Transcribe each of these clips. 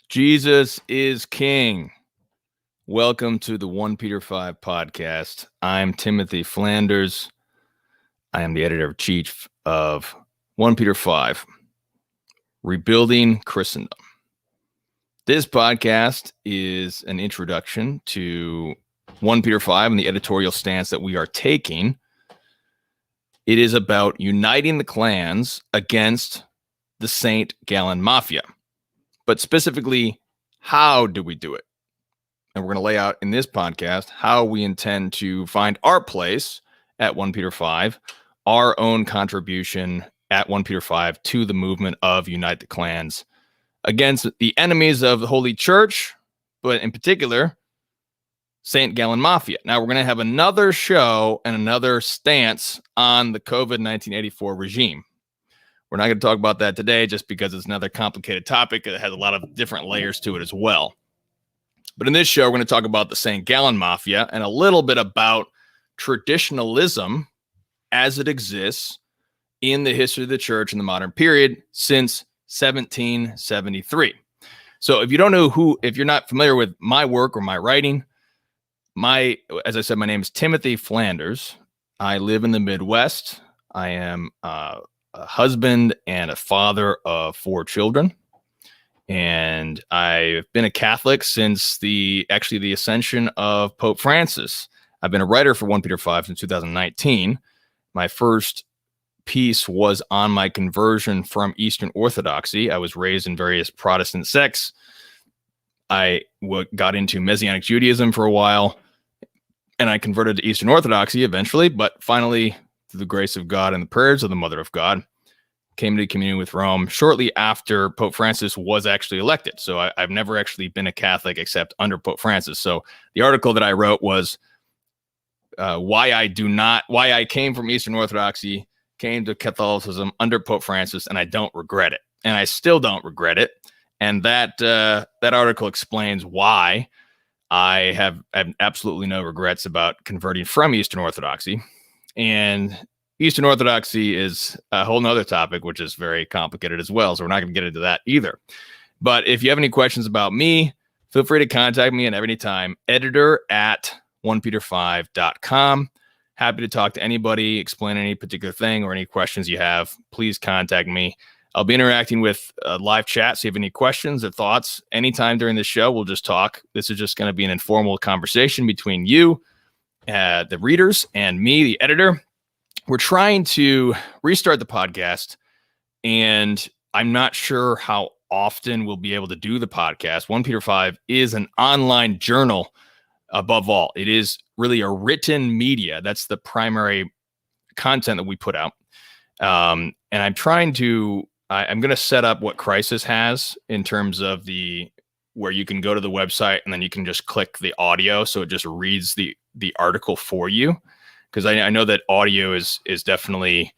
Jesus is King. Welcome to the OnePeterFive podcast. I'm Timothy Flanders. I am the editor-in-chief of OnePeterFive, Rebuilding Christendom. This podcast is an introduction to OnePeterFive and the editorial stance that we are taking. It is about uniting the clans against the St. Gallen Mafia. But specifically, how do we do it? And we're going to lay out in this podcast how we intend to find our place at OnePeterFive, our own contribution at OnePeterFive to the movement of Unite the Clans against the enemies of the Holy Church, but in particular, St. Gallen Mafia. Now, we're going to have another show and another stance on the COVID-1984 regime. We're not going to talk about that today just because it's another complicated topic. It has a lot of different layers to it as well. But in this show, we're going to talk about the St. Gallen Mafia and a little bit about traditionalism as it exists in the history of the church in the modern period since 1773. So if you don't know if you're not familiar with my work or my writing, as I said, my name is Timothy Flanders. I live in the Midwest. I am a husband and a father of 4 children. And I've been a Catholic since the ascension of Pope Francis. I've been a writer for OnePeterFive since 2019. My first piece was on my conversion from Eastern Orthodoxy. I was raised in various Protestant sects. I got into Messianic Judaism for a while, and I converted to Eastern Orthodoxy eventually, but finally, through the grace of God and the prayers of the Mother of God, came to communion with Rome shortly after Pope Francis was actually elected. So I've never actually been a Catholic except under Pope Francis. So the article that I wrote was why I came from Eastern Orthodoxy, came to Catholicism under Pope Francis, and I don't regret it. And I still don't regret it. And that article explains why I have absolutely no regrets about converting from Eastern Orthodoxy. And Eastern Orthodoxy is a whole nother topic, which is very complicated as well. So we're not going to get into that either. But if you have any questions about me, feel free to contact me at any time, editor@onepeterfive.com. Happy to talk to anybody, explain any particular thing or any questions you have. Please contact me. I'll be interacting with live chat. So if you have any questions or thoughts anytime during the show, we'll just talk. This is just going to be an informal conversation between you, the readers, and me, the editor. We're trying to restart the podcast, and I'm not sure how often we'll be able to do the podcast. OnePeterFive is an online journal above all. It is really a written media. That's the primary content that we put out. And I'm going to set up what Crisis has in terms of where you can go to the website and then you can just click the audio. So it just reads the article for you. Because I know that audio is definitely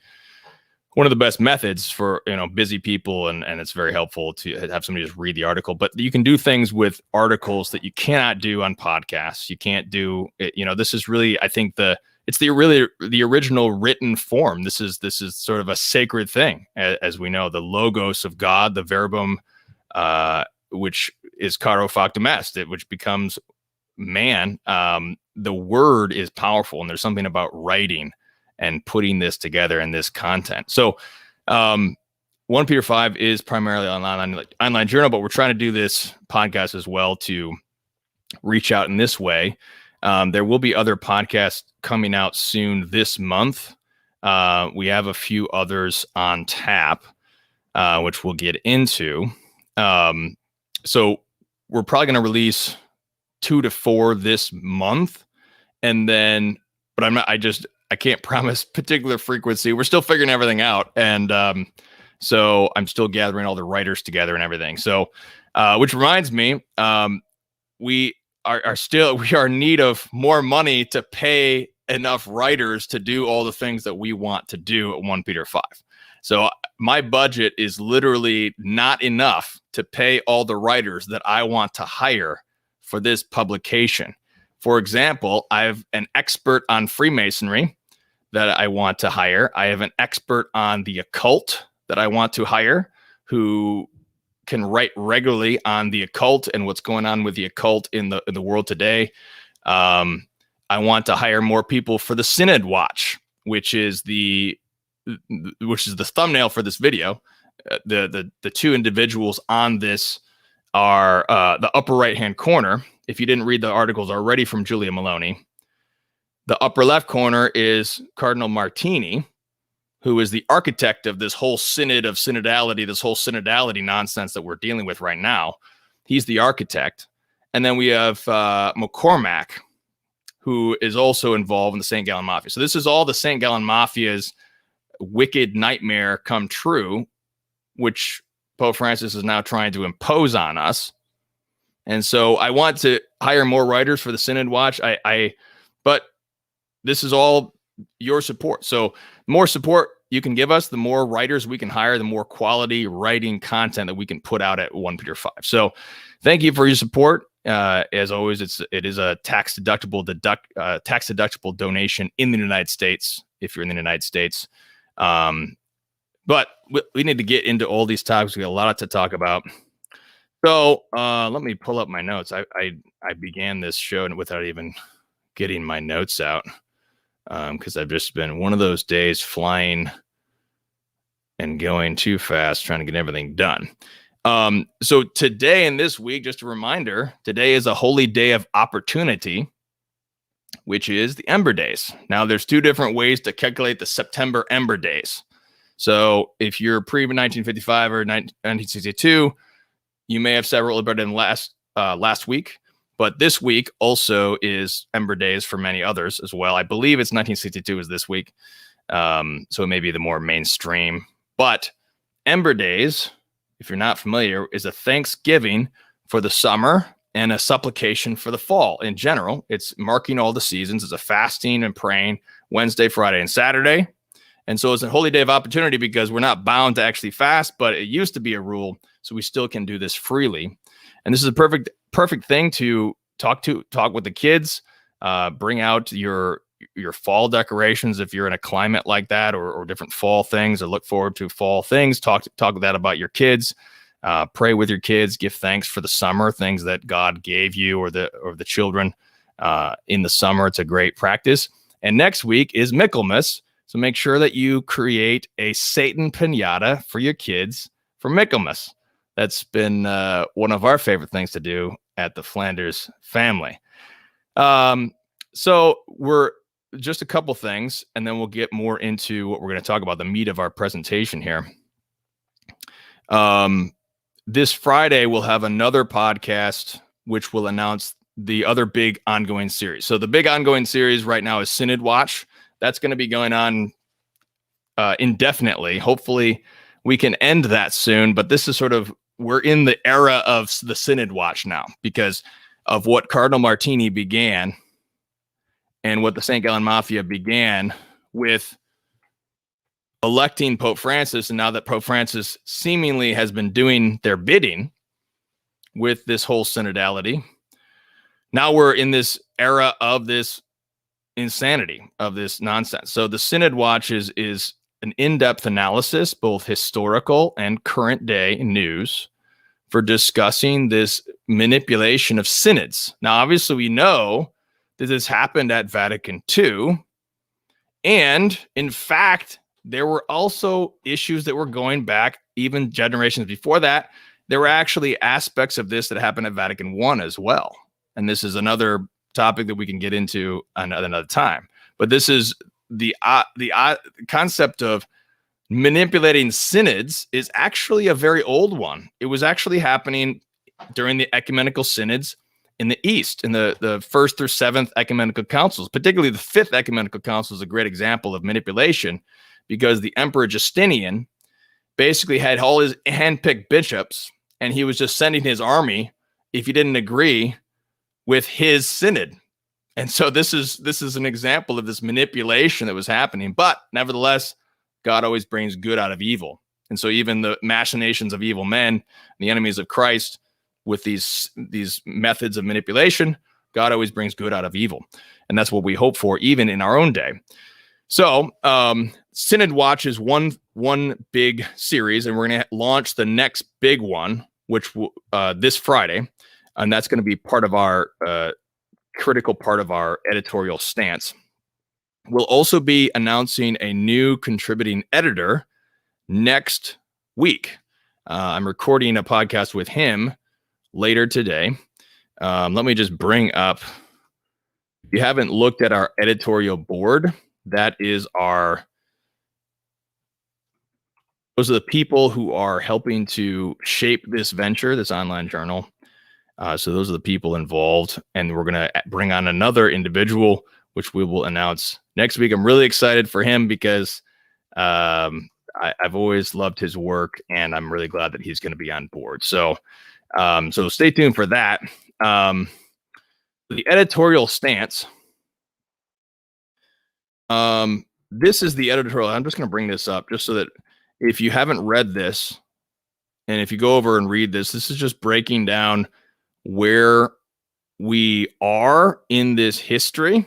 one of the best methods for busy people, and it's very helpful to have somebody just read the article. But you can do things with articles that you cannot do on podcasts. You can't do it. This is really, I think it's the original written form. This is sort of a sacred thing, as we know, the logos of God, the verbum, which is caro factum est, which becomes man. The word is powerful, and there's something about writing and putting this together in this content. So OnePeterFive is primarily an online journal, but we're trying to do this podcast as well to reach out in this way. There will be other podcasts coming out soon this month. We have a few others on tap, which we'll get into. So we're probably going to release 2 to 4 this month. And then, but I can't promise particular frequency. We're still figuring everything out. And so I'm still gathering all the writers together and everything. So, which reminds me, we are in need of more money to pay enough writers to do all the things that we want to do at OnePeterFive. So my budget is literally not enough to pay all the writers that I want to hire for this publication. For example, I have an expert on Freemasonry that I want to hire. I have an expert on the occult that I want to hire who can write regularly on the occult and what's going on with the occult in the world today. I want to hire more people for the Synod Watch, which is the thumbnail for this video. The two individuals on this are the upper right-hand corner. If you didn't read the articles already from Julia Maloney, the upper left corner is Cardinal Martini, who is the architect of this whole synod of synodality, this whole synodality nonsense that we're dealing with right now. He's the architect. And then we have McCormack, who is also involved in the St. Gallen Mafia. So this is all the St. Gallen Mafia's wicked nightmare come true, which Pope Francis is now trying to impose on us. And so I want to hire more writers for the Synod Watch. But this is all your support. So the more support you can give us, the more writers we can hire, the more quality writing content that we can put out at OnePeterFive. So thank you for your support. As always, it is a tax deductible donation in the United States if you're in the United States. But we need to get into all these topics. We got a lot to talk about. So let me pull up my notes. I began this show without even getting my notes out because I've just been one of those days flying and going too fast, trying to get everything done. So today and this week, just a reminder, today is a holy day of opportunity, which is the Ember Days. Now, there's two different ways to calculate the September Ember Days. So if you're pre-1955 or 1962, you may have celebrated better than last week. But this week also is Ember Days for many others as well. I believe it's 1962 is this week. So it may be the more mainstream. But Ember Days, if you're not familiar, is a thanksgiving for the summer and a supplication for the fall in general. It's marking all the seasons. It's a fasting and praying Wednesday, Friday, and Saturday. And so it's a holy day of opportunity because we're not bound to actually fast, but it used to be a rule. So we still can do this freely. And this is a perfect thing to talk with the kids, bring out your fall decorations if you're in a climate like that, or different fall things, or look forward to fall things. Talk with that about your kids. Pray with your kids. Give thanks for the summer, things that God gave you or the children in the summer. It's a great practice. And next week is Michaelmas, so make sure that you create a Satan piñata for your kids for Michaelmas. That's been one of our favorite things to do at the Flanders family. So we're just a couple things, and then we'll get more into what we're going to talk about, the meat of our presentation here. This Friday, we'll have another podcast, which will announce the other big ongoing series. So the big ongoing series right now is Synod Watch. That's going to be going on indefinitely. Hopefully we can end that soon, but this is sort of, we're in the era of the Synod Watch now because of what Cardinal Martini began and what the St. Gallen Mafia began with electing Pope Francis. And now that Pope Francis seemingly has been doing their bidding with this whole synodality, now we're in this era of this insanity, of this nonsense. So the Synod Watch is an in-depth analysis, both historical and current day news, for discussing this manipulation of synods. Now, obviously, we know that this happened at Vatican II. And in fact, there were also issues that were going back even generations before that. There were actually aspects of this that happened at Vatican I as well. And this is another topic that we can get into another time. But this is the concept of manipulating synods is actually a very old one. It was actually happening during the ecumenical synods in the East, in the first through seventh ecumenical councils. Particularly the fifth ecumenical council is a great example of manipulation, because the Emperor Justinian basically had all his handpicked bishops, and he was just sending his army if he didn't agree with his synod. And so this is an example of this manipulation that was happening. But nevertheless, God always brings good out of evil. And so even the machinations of evil men, the enemies of Christ, with these methods of manipulation, God always brings good out of evil. And that's what we hope for even in our own day. So Synod Watch is one big series, and we're going to launch the next big one, which this Friday, and that's going to be part of our critical part of our editorial stance. We'll also be announcing a new contributing editor next week. I'm recording a podcast with him later today. Let me just bring up, if you haven't looked at our editorial board, those are the people who are helping to shape this venture, this online journal. So those are the people involved, and we're going to bring on another individual, which we will announce next week. I'm really excited for him because I've always loved his work, and I'm really glad that he's going to be on board. So stay tuned for that. The editorial stance. This is the editorial. I'm just going to bring this up just so that if you haven't read this, and if you go over and read this, this is just breaking down where we are in this history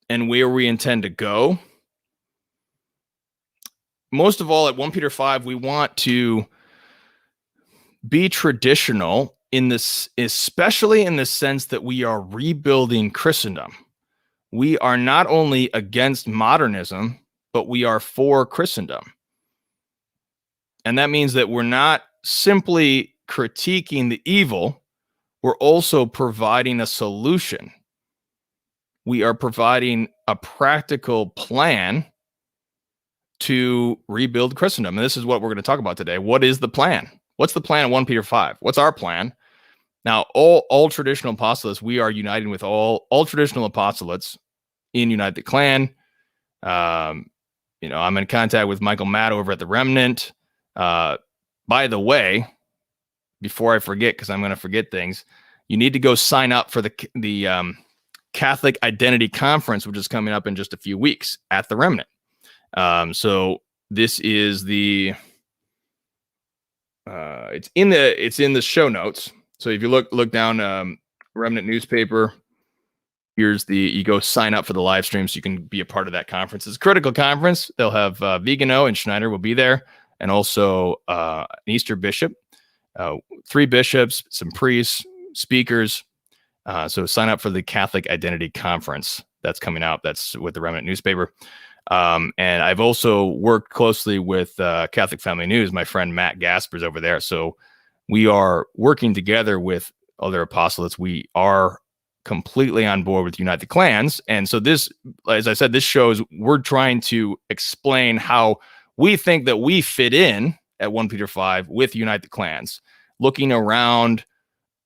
and where we intend to go. Most of all, at OnePeterFive, we want to be traditional in this, especially in the sense that we are rebuilding Christendom. We are not only against modernism, but we are for Christendom. And that means that we're not simply critiquing the evil, we're also providing a solution. We are providing a practical plan to rebuild Christendom. And this is what we're going to talk about today. What is the plan? What's the plan at OnePeterFive? What's our plan? Now, all traditional apostolates, we are uniting with all traditional apostolates in Unite the Clan. I'm in contact with Michael Matt over at the Remnant. By the way, before I forget, because I'm going to forget things, you need to go sign up for the Catholic Identity Conference, which is coming up in just a few weeks at the Remnant. So this is the it's in the show notes. So if you look down, Remnant newspaper, you go sign up for the live stream so you can be a part of that conference. It's a critical conference. They'll have Vigano and Schneider will be there, and also an Easter bishop, 3 bishops, some priests, speakers. So sign up for the Catholic Identity Conference that's coming out. That's with the Remnant newspaper. And I've also worked closely with Catholic Family News. My friend Matt Gasper's over there. So we are working together with other apostolates. We are completely on board with Unite the Clans. And so this, as I said, this shows we're trying to explain how we think that we fit in at OnePeterFive with Unite the Clans, looking around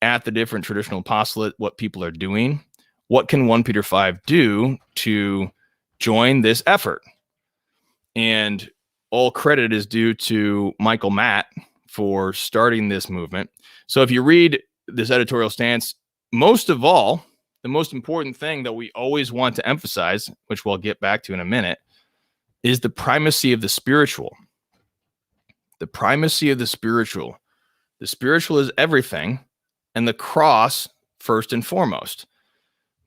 at the different traditional apostolate, what people are doing. What can OnePeterFive do to join this effort? And all credit is due to Michael Matt for starting this movement. So if you read this editorial stance, most of all, the most important thing that we always want to emphasize, which we'll get back to in a minute, is the primacy of the spiritual. The primacy of the spiritual. The spiritual is everything, and the cross first and foremost.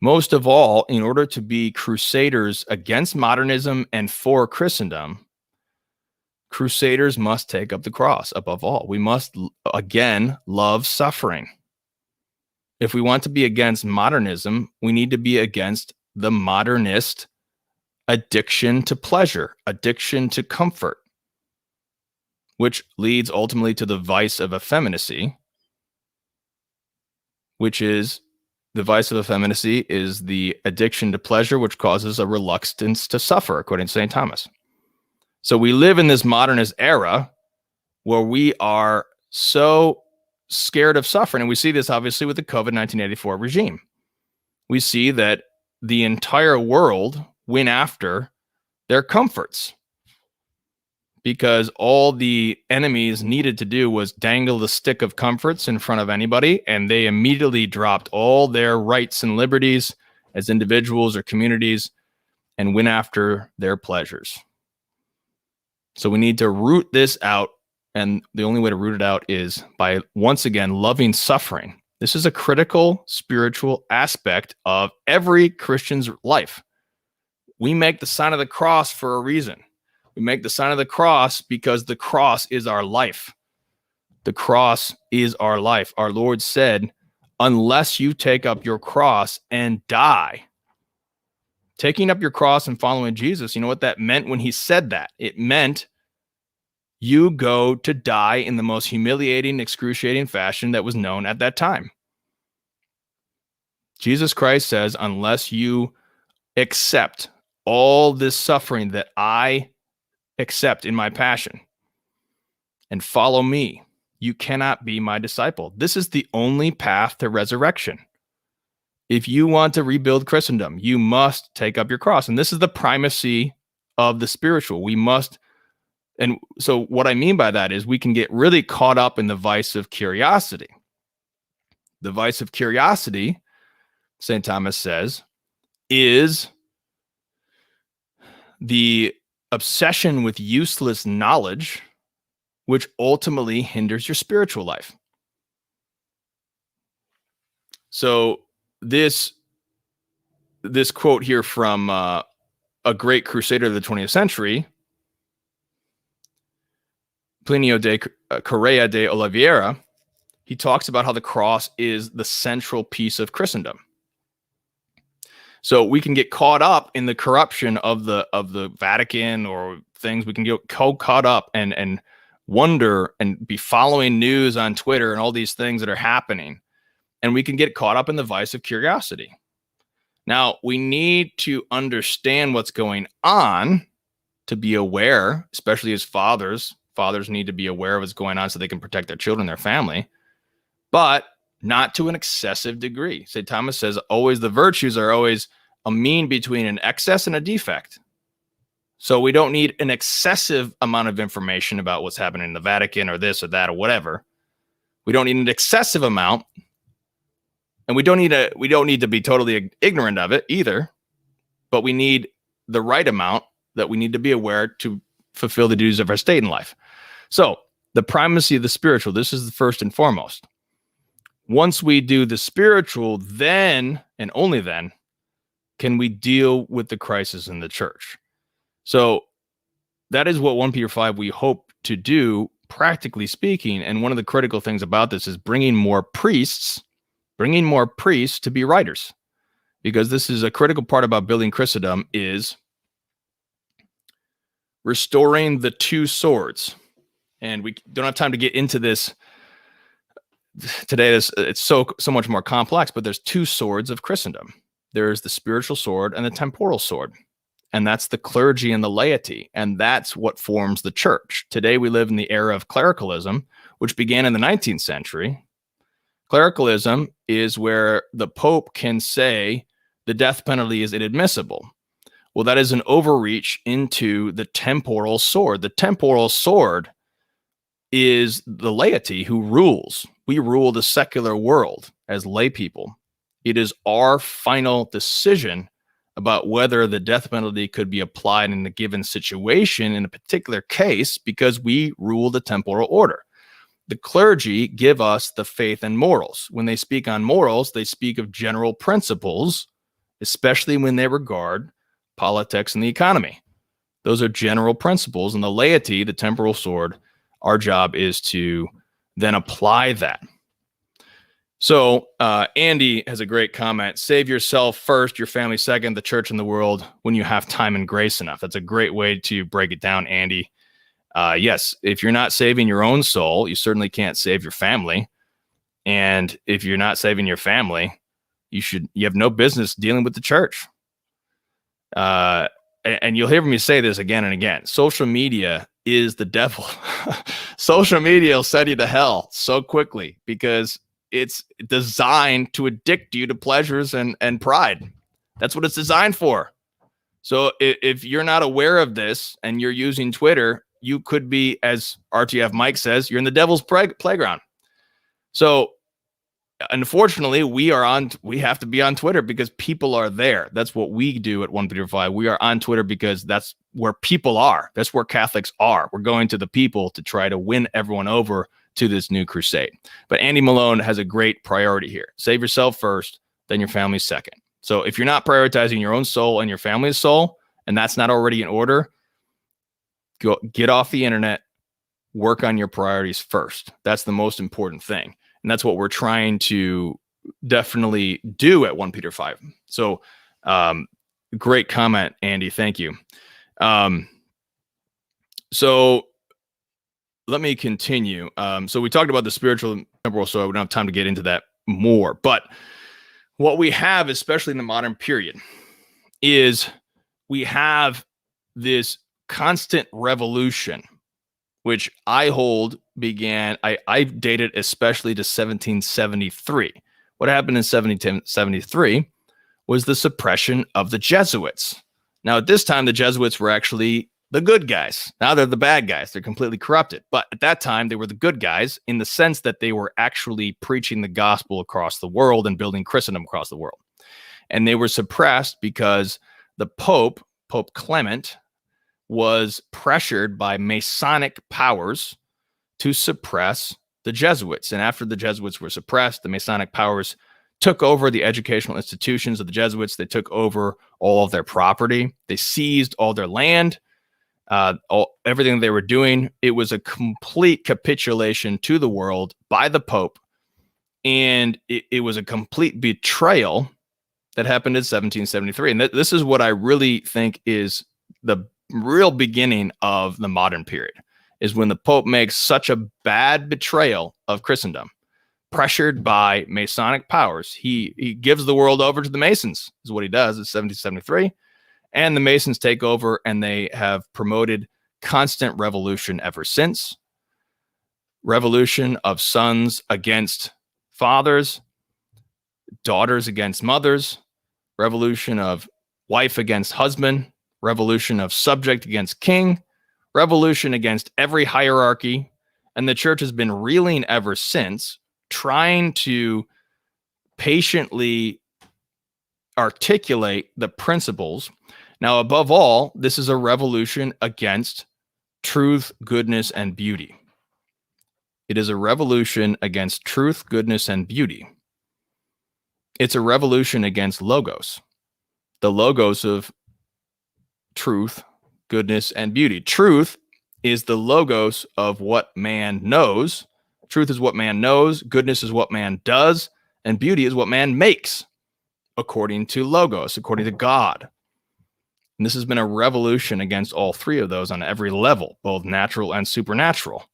Most of all, in order to be crusaders against modernism and for Christendom, crusaders must take up the cross above all. We must, again, love suffering. If we want to be against modernism, we need to be against the modernist addiction to pleasure, addiction to comfort, which leads ultimately to the vice of effeminacy, which is the vice of effeminacy is the addiction to pleasure, which causes a reluctance to suffer, according to St. Thomas. So we live in this modernist era where we are so scared of suffering. And we see this obviously with the COVID 1984 regime. We see that the entire world went after their comforts because all the enemies needed to do was dangle the stick of comforts in front of anybody, and they immediately dropped all their rights and liberties as individuals or communities and went after their pleasures. So we need to root this out, and the only way to root it out is by, once again, loving suffering. This is a critical spiritual aspect of every Christian's life. We make the sign of the cross for a reason. We make the sign of the cross because the cross is our life. The cross is our life. Our Lord said, unless you take up your cross and die. Taking up your cross and following Jesus, you know what that meant when he said that? It meant you go to die in the most humiliating, excruciating fashion that was known at that time. Jesus Christ says, unless you accept all this suffering that I accept in my passion and follow me, you cannot be my disciple. This is the only path to resurrection. If you want to rebuild Christendom, you must take up your cross. And this is the primacy of the spiritual. We must. And so what I mean by that is we can get really caught up in the vice of curiosity. The vice of curiosity, St. Thomas says, is the obsession with useless knowledge, which ultimately hinders your spiritual life. So this quote here from a great crusader of the 20th century, Plinio de Correa de Oliveira, he talks about how the cross is the central piece of Christendom. So we can get caught up in the corruption of the Vatican or things. We can get caught up and wonder and be following news on Twitter and all these things that are happening. And we can get caught up in the vice of curiosity. Now, we need to understand what's going on to be aware, especially as fathers. Fathers need to be aware of what's going on so they can protect their children, their family, but not to an excessive degree. St. Thomas says always the virtues are always a mean between an excess and a defect. So we don't need an excessive amount of information about what's happening in the Vatican or this or that or whatever. We don't need an excessive amount. And we don't need to be totally ignorant of it either, but we need the right amount that we need to be aware to fulfill the duties of our state in life. So the primacy of the spiritual, this is the first and foremost. Once we do the spiritual, then and only then can we deal with the crisis in the church. So that is what OnePeterFive we hope to do, practically speaking. And one of the critical things about this is bringing more priests to be writers, because this is a critical part about building Christendom, is restoring the two swords. And we don't have time to get into this today. It's so much more complex, but there's two swords of Christendom. There's the spiritual sword and the temporal sword. And that's the clergy and the laity. And that's what forms the church. Today we live in the era of clericalism, which began in the 19th century. Clericalism is where the Pope can say the death penalty is inadmissible. Well, that is an overreach into the temporal sword. The temporal sword is the laity who rules. We rule the secular world as lay people. It is our final decision about whether the death penalty could be applied in a given situation in a particular case, because we rule the temporal order. The clergy give us the faith and morals. When they speak on morals, they speak of general principles, especially when they regard politics and the economy. Those are general principles. And the laity, the temporal sword, our job is to then apply that. So Andy has a great comment. Save yourself first, your family second, the church and the world when you have time and grace enough. That's a great way to break it down, Andy. Yes, if you're not saving your own soul, you certainly can't save your family. And if you're not saving your family, you have no business dealing with the church. And you'll hear me say this again and again. Social media is the devil. Social media will send you to hell so quickly because it's designed to addict you to pleasures and pride. That's what it's designed for. So if you're not aware of this and you're using Twitter, you could be, as RTF Mike says, you're in the devil's playground. So unfortunately, we have to be on Twitter because people are there. That's what we do at OnePeterFive. We are on Twitter because that's where people are. That's where Catholics are. We're going to the people to try to win everyone over to this new crusade. But Andy Malone has a great priority here. Save yourself first, then your family second. So if you're not prioritizing your own soul and your family's soul, and that's not already in order, get off the internet, work on your priorities first. That's the most important thing. And that's what we're trying to definitely do at OnePeterFive. So great comment, Andy. Thank you. So let me continue. So we talked about the spiritual temporal, so we don't have time to get into that more. But what we have, especially in the modern period, is we have this constant revolution, which I hold began, I date it especially to 1773. What happened in 1773 was the suppression of the Jesuits. Now, at this time, the Jesuits were actually the good guys. Now they're the bad guys. They're completely corrupted. But at that time, they were the good guys in the sense that they were actually preaching the gospel across the world and building Christendom across the world. And they were suppressed because the Pope Clement, was pressured by Masonic powers to suppress the Jesuits. And after the Jesuits were suppressed, the Masonic powers took over the educational institutions of the Jesuits. They took over all of their property. They seized all their land, everything they were doing. It was a complete capitulation to the world by the Pope. And it was a complete betrayal that happened in 1773. And this is what I really think is the real beginning of the modern period, is when the Pope makes such a bad betrayal of Christendom, pressured by Masonic powers. He gives the world over to the Masons, is what he does in 1773. And the Masons take over, and they have promoted constant revolution ever since. Revolution of sons against fathers, daughters against mothers, revolution of wife against husband, revolution of subject against king, revolution against every hierarchy. And the church has been reeling ever since, trying to patiently articulate the principles. Now, above all, this is a revolution against truth, goodness, and beauty. It is a revolution against truth, goodness, and beauty. It's a revolution against logos, the logos of truth, goodness, and beauty. Truth is the logos of what man knows. Truth is what man knows. Goodness is what man does. And beauty is what man makes, according to logos, according to God. And this has been a revolution against all three of those on every level, both natural and supernatural,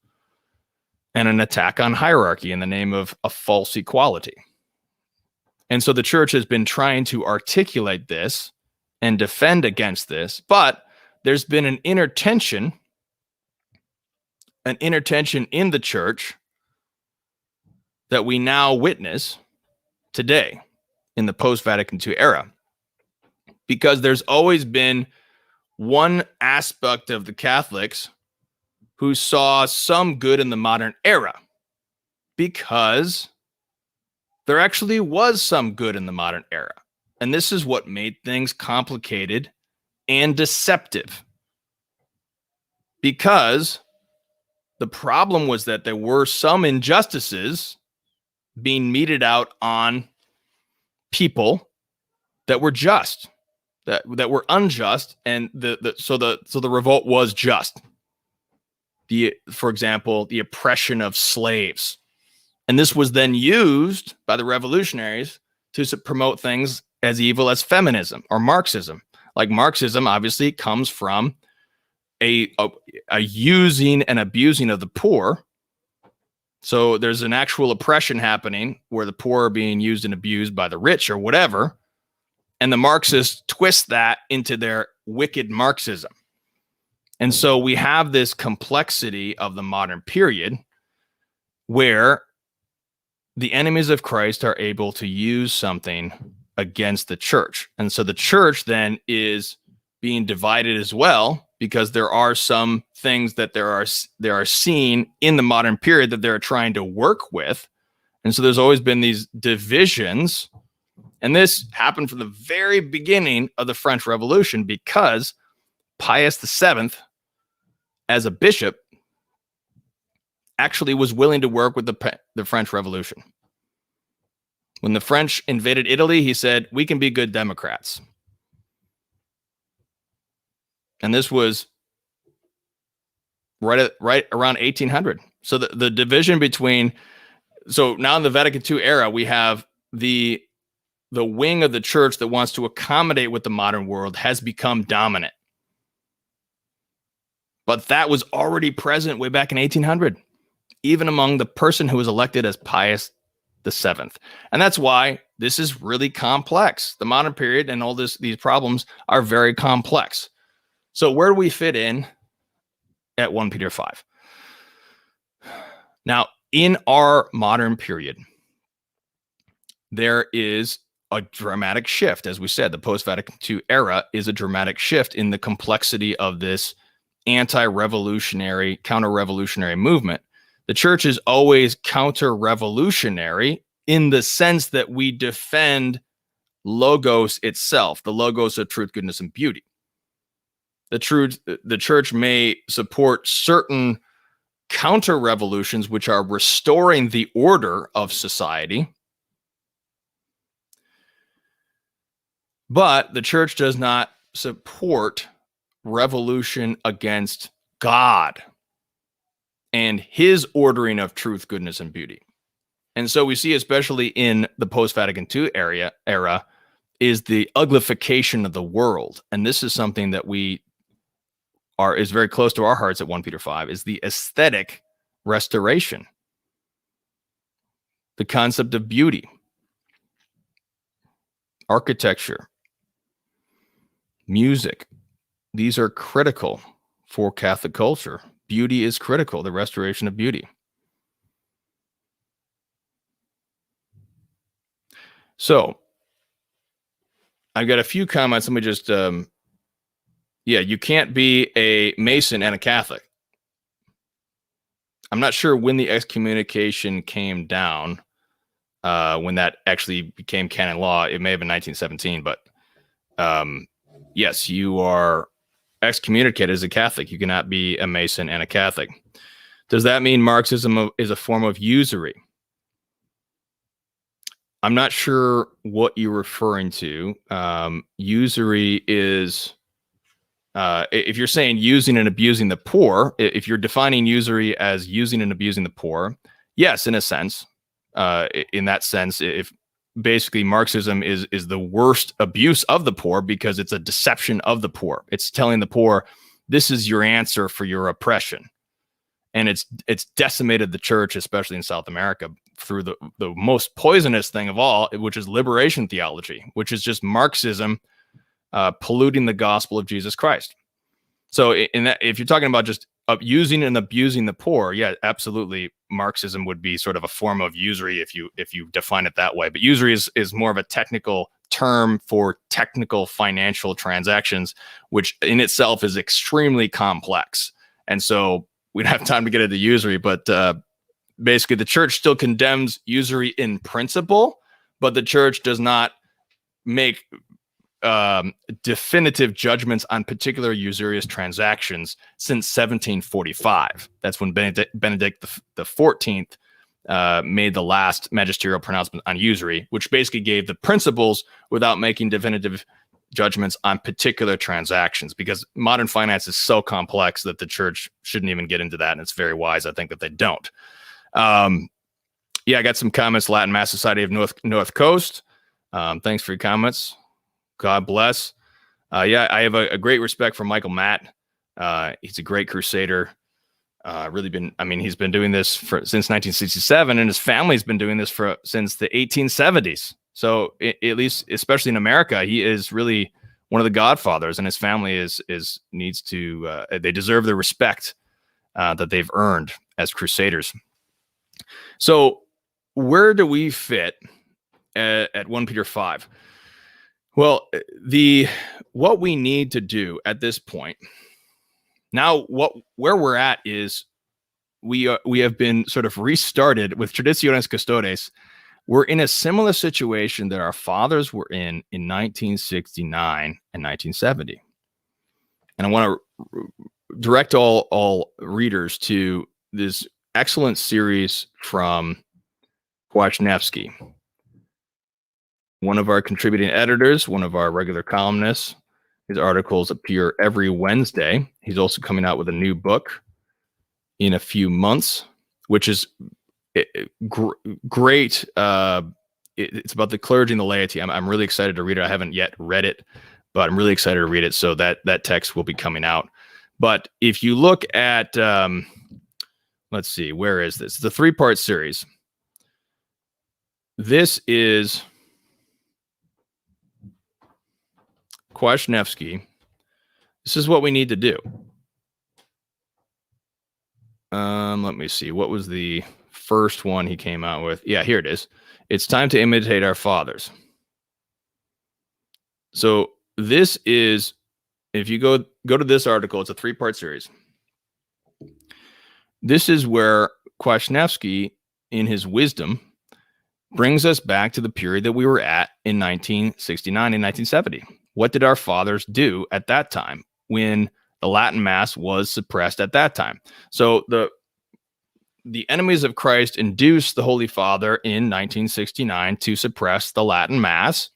and an attack on hierarchy in the name of a false equality. And so the church has been trying to articulate this and defend against this, but there's been an inner tension in the church that we now witness today in the post-Vatican II era, because there's always been one aspect of the Catholics who saw some good in the modern era, because there actually was some good in the modern era. And this is what made things complicated and deceptive, because the problem was that there were some injustices being meted out on people that were just, that were unjust, and so the revolt was just. For example, the oppression of slaves. And this was then used by the revolutionaries to promote things as evil as feminism or Marxism. Like Marxism obviously comes from a using and abusing of the poor. So there's an actual oppression happening where the poor are being used and abused by the rich or whatever. And the Marxists twist that into their wicked Marxism. And so we have this complexity of the modern period where the enemies of Christ are able to use something against the church. And so the church then is being divided as well, because there are some things that they are seen in the modern period that they're trying to work with. And so there's always been these divisions. And this happened from the very beginning of the French Revolution, because Pius VII, as a bishop, actually was willing to work with the French Revolution. When the French invaded Italy, he said, we can be good Democrats. And this was right around 1800. So the division between, so now in the Vatican II era, we have the wing of the church that wants to accommodate with the modern world has become dominant. But that was already present way back in 1800, even among the person who was elected as Pius VII. And that's why this is really complex. The modern period and all these problems are very complex. So where do we fit in at 1 Peter 5? Now, in our modern period, there is a dramatic shift. As we said, the post-Vatican II era is a dramatic shift in the complexity of this anti-revolutionary, counter-revolutionary movement. The church is always counter-revolutionary in the sense that we defend logos itself, the logos of truth, goodness, and beauty. The church may support certain counter-revolutions, which are restoring the order of society, but the church does not support revolution against God and his ordering of truth, goodness, and beauty. And so we see, especially in the post-Vatican II era, is the uglification of the world. And this is something that is very close to our hearts at 1 Peter 5, is the aesthetic restoration, the concept of beauty, architecture, music. These are critical for Catholic culture. Beauty is critical, the restoration of beauty. So I've got a few comments. Let me just, you can't be a Mason and a Catholic. I'm not sure when the excommunication came down, when that actually became canon law. It may have been 1917, but yes, you are excommunicated as a Catholic. You cannot be a Mason and a Catholic. Does that mean Marxism is a form of usury? I'm not sure what you're referring to. Usury is, if you're saying using and abusing the poor, if you're defining usury as using and abusing the poor, yes, in a sense. In that sense, if basically Marxism is the worst abuse of the poor because it's a deception of the poor. It's telling the poor, this is your answer for your oppression. And it's decimated the church, especially in South America, through the most poisonous thing of all, which is liberation theology, which is just Marxism polluting the gospel of Jesus Christ. So in that, if you're talking about just using and abusing the poor, yeah, absolutely, Marxism would be sort of a form of usury if you define it that way. But usury is more of a technical term for technical financial transactions, which in itself is extremely complex. And so we don't have time to get into usury, but basically the church still condemns usury in principle, but the church does not make definitive judgments on particular usurious transactions since 1745. That's when Benedict the 14th made the last magisterial pronouncement on usury, which basically gave the principles without making definitive judgments on particular transactions, because modern finance is so complex that the church shouldn't even get into that, and it's very wise, I think, that they don't. I got some comments. Latin Mass Society of North Coast. Thanks for your comments. God bless. I have a great respect for Michael Matt. He's a great crusader. He's been doing this since 1967, and his family's been doing this since the 1870s. So at least, especially in America, he is really one of the godfathers, and his family they deserve the respect that they've earned as crusaders. So where do we fit at 1 Peter 5? Well, what we need to do at this point now, where we're at is we have been sort of restarted with Traditiones Custodes. We're in a similar situation that our fathers were in 1969 and 1970. And I want to direct all readers to this excellent series from Kwasniewski, one of our contributing editors, one of our regular columnists. His articles appear every Wednesday. He's also coming out with a new book in a few months, which is great. It's about the clergy and the laity. I'm really excited to read it. I haven't yet read it, but I'm really excited to read it. So that text will be coming out. But if you look at, let's see, where is this? It's a 3-part series. This is Kwasniewski. This is what we need to do. Let me see. What was the first one he came out with? Yeah, here it is. It's time to imitate our fathers. So this is, if you go to this article, it's a 3-part series. This is where Kwasniewski, in his wisdom, brings us back to the period that we were at in 1969 and 1970. What did our fathers do at that time when the Latin Mass was suppressed at that time? So the enemies of Christ induced the Holy Father in 1969 to suppress the Latin Mass.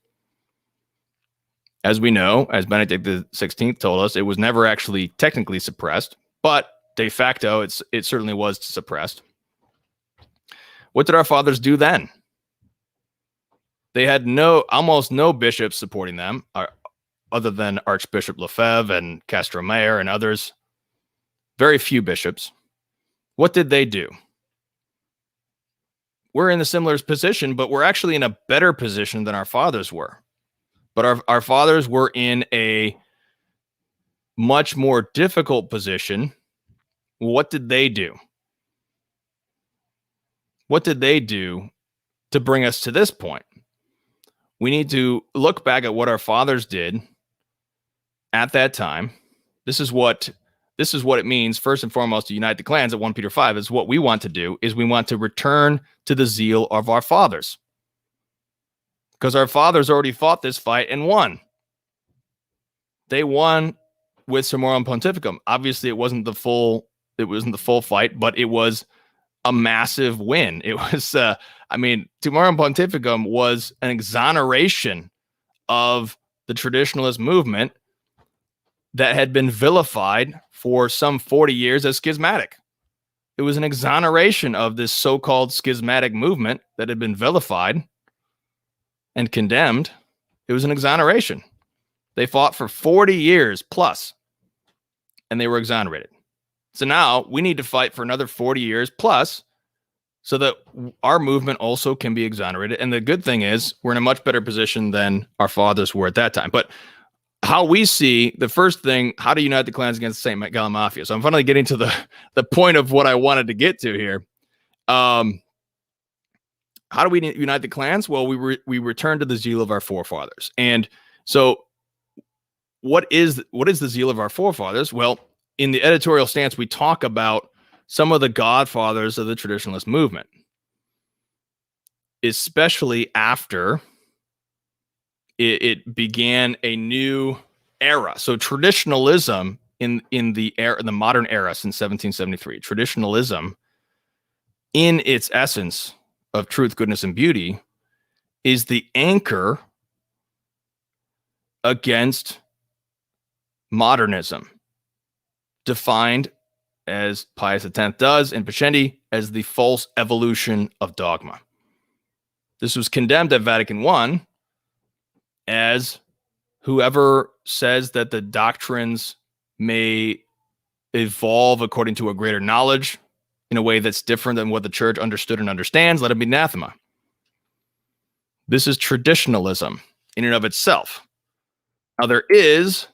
As we know, as Benedict XVI told us, it was never actually technically suppressed, but de facto, it certainly was suppressed. What did our fathers do then? They had almost no bishops supporting them, other than Archbishop Lefebvre and Castro-Mayor and others. Very few bishops. What did they do? We're in a similar position, but we're actually in a better position than our fathers were. But our fathers were in a much more difficult position. What did they do? What did they do to bring us to this point? We need to look back at what our fathers did at that time. This is what it means, first and foremost, to unite the clans at OnePeterFive. Is what we want to do is we want to return to the zeal of our fathers. Because our fathers already fought this fight and won. They won with Summorum Pontificum. Obviously, it wasn't the full fight, but it was a massive win. It was, Summorum Pontificum was an exoneration of the traditionalist movement that had been vilified for some 40 years as schismatic. It was an exoneration of this so-called schismatic movement that had been vilified and condemned. It was an exoneration. They fought for 40 years plus, and they were exonerated. So now we need to fight for another 40 years plus so that our movement also can be exonerated. And the good thing is we're in a much better position than our fathers were at that time. But how we see the first thing, how to unite the clans against the St. Gallen Mafia. So I'm finally getting to the point of what I wanted to get to here. How do we unite the clans? Well, we return to the zeal of our forefathers. And so what is the zeal of our forefathers? Well, in the editorial stance, we talk about some of the godfathers of the traditionalist movement, especially after it began a new era. So traditionalism in the modern era since 1773, traditionalism in its essence of truth, goodness, and beauty is the anchor against modernism, defined as Pius X does in Pascendi as the false evolution of dogma. This was condemned at Vatican I as whoever says that the doctrines may evolve according to a greater knowledge in a way that's different than what the church understood and understands, let it be anathema. This is traditionalism in and of itself. Now, there is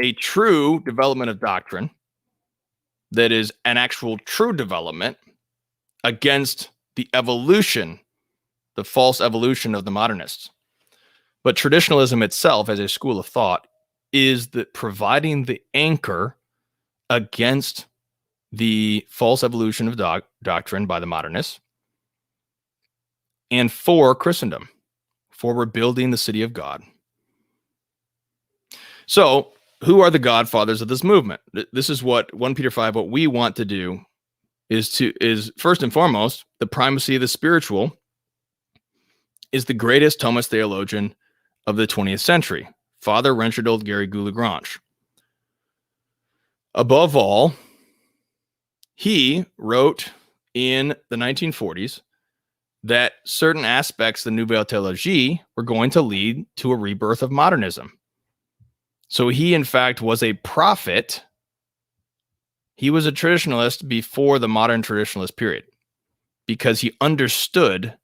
a true development of doctrine that is an actual true development against the evolution, the false evolution of the modernists. But traditionalism itself, as a school of thought, is providing the anchor against the false evolution of doctrine by the modernists and for Christendom, for rebuilding the city of God. So, who are the godfathers of this movement? This is what OnePeterFive, what we want to do is first and foremost, the primacy of the spiritual is the greatest Thomist theologian of the 20th century, Father Renchardol Garrigou-Lagrange. Above all, he wrote in the 1940s that certain aspects of the Nouvelle Théologie were going to lead to a rebirth of modernism. So he, in fact, was a prophet. He was a traditionalist before the modern traditionalist period because he understood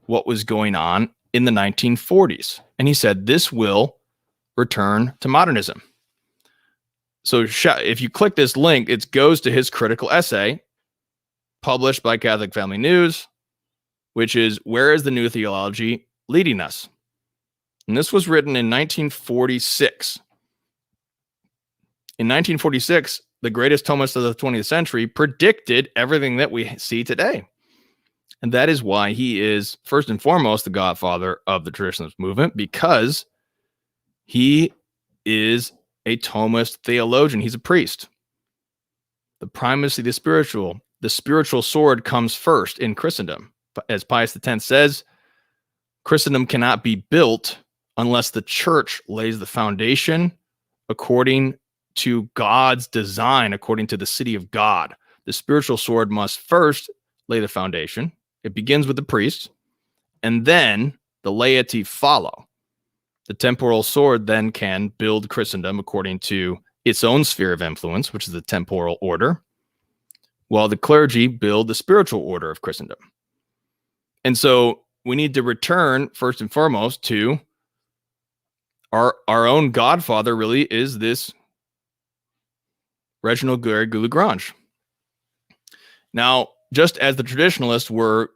what was going on in the 1940s. And he said, this will return to modernism. So if you click this link, it goes to his critical essay published by Catholic Family News, which is, Where is the New Theology Leading Us? And this was written in 1946. In 1946, the greatest Thomist of the 20th century predicted everything that we see today. And that is why he is, first and foremost, the godfather of the traditionalist movement, because he is a Thomist theologian. He's a priest. The primacy, the spiritual sword comes first in Christendom. As Pius X says, Christendom cannot be built unless the church lays the foundation according to God's design, according to the city of God. The spiritual sword must first lay the foundation. It begins with the priests, and then the laity follow. The temporal sword then can build Christendom according to its own sphere of influence, which is the temporal order, while the clergy build the spiritual order of Christendom. And so we need to return, first and foremost, to our own godfather, really, is this Reginald Goulet-Lagrange. Now, just as the traditionalists were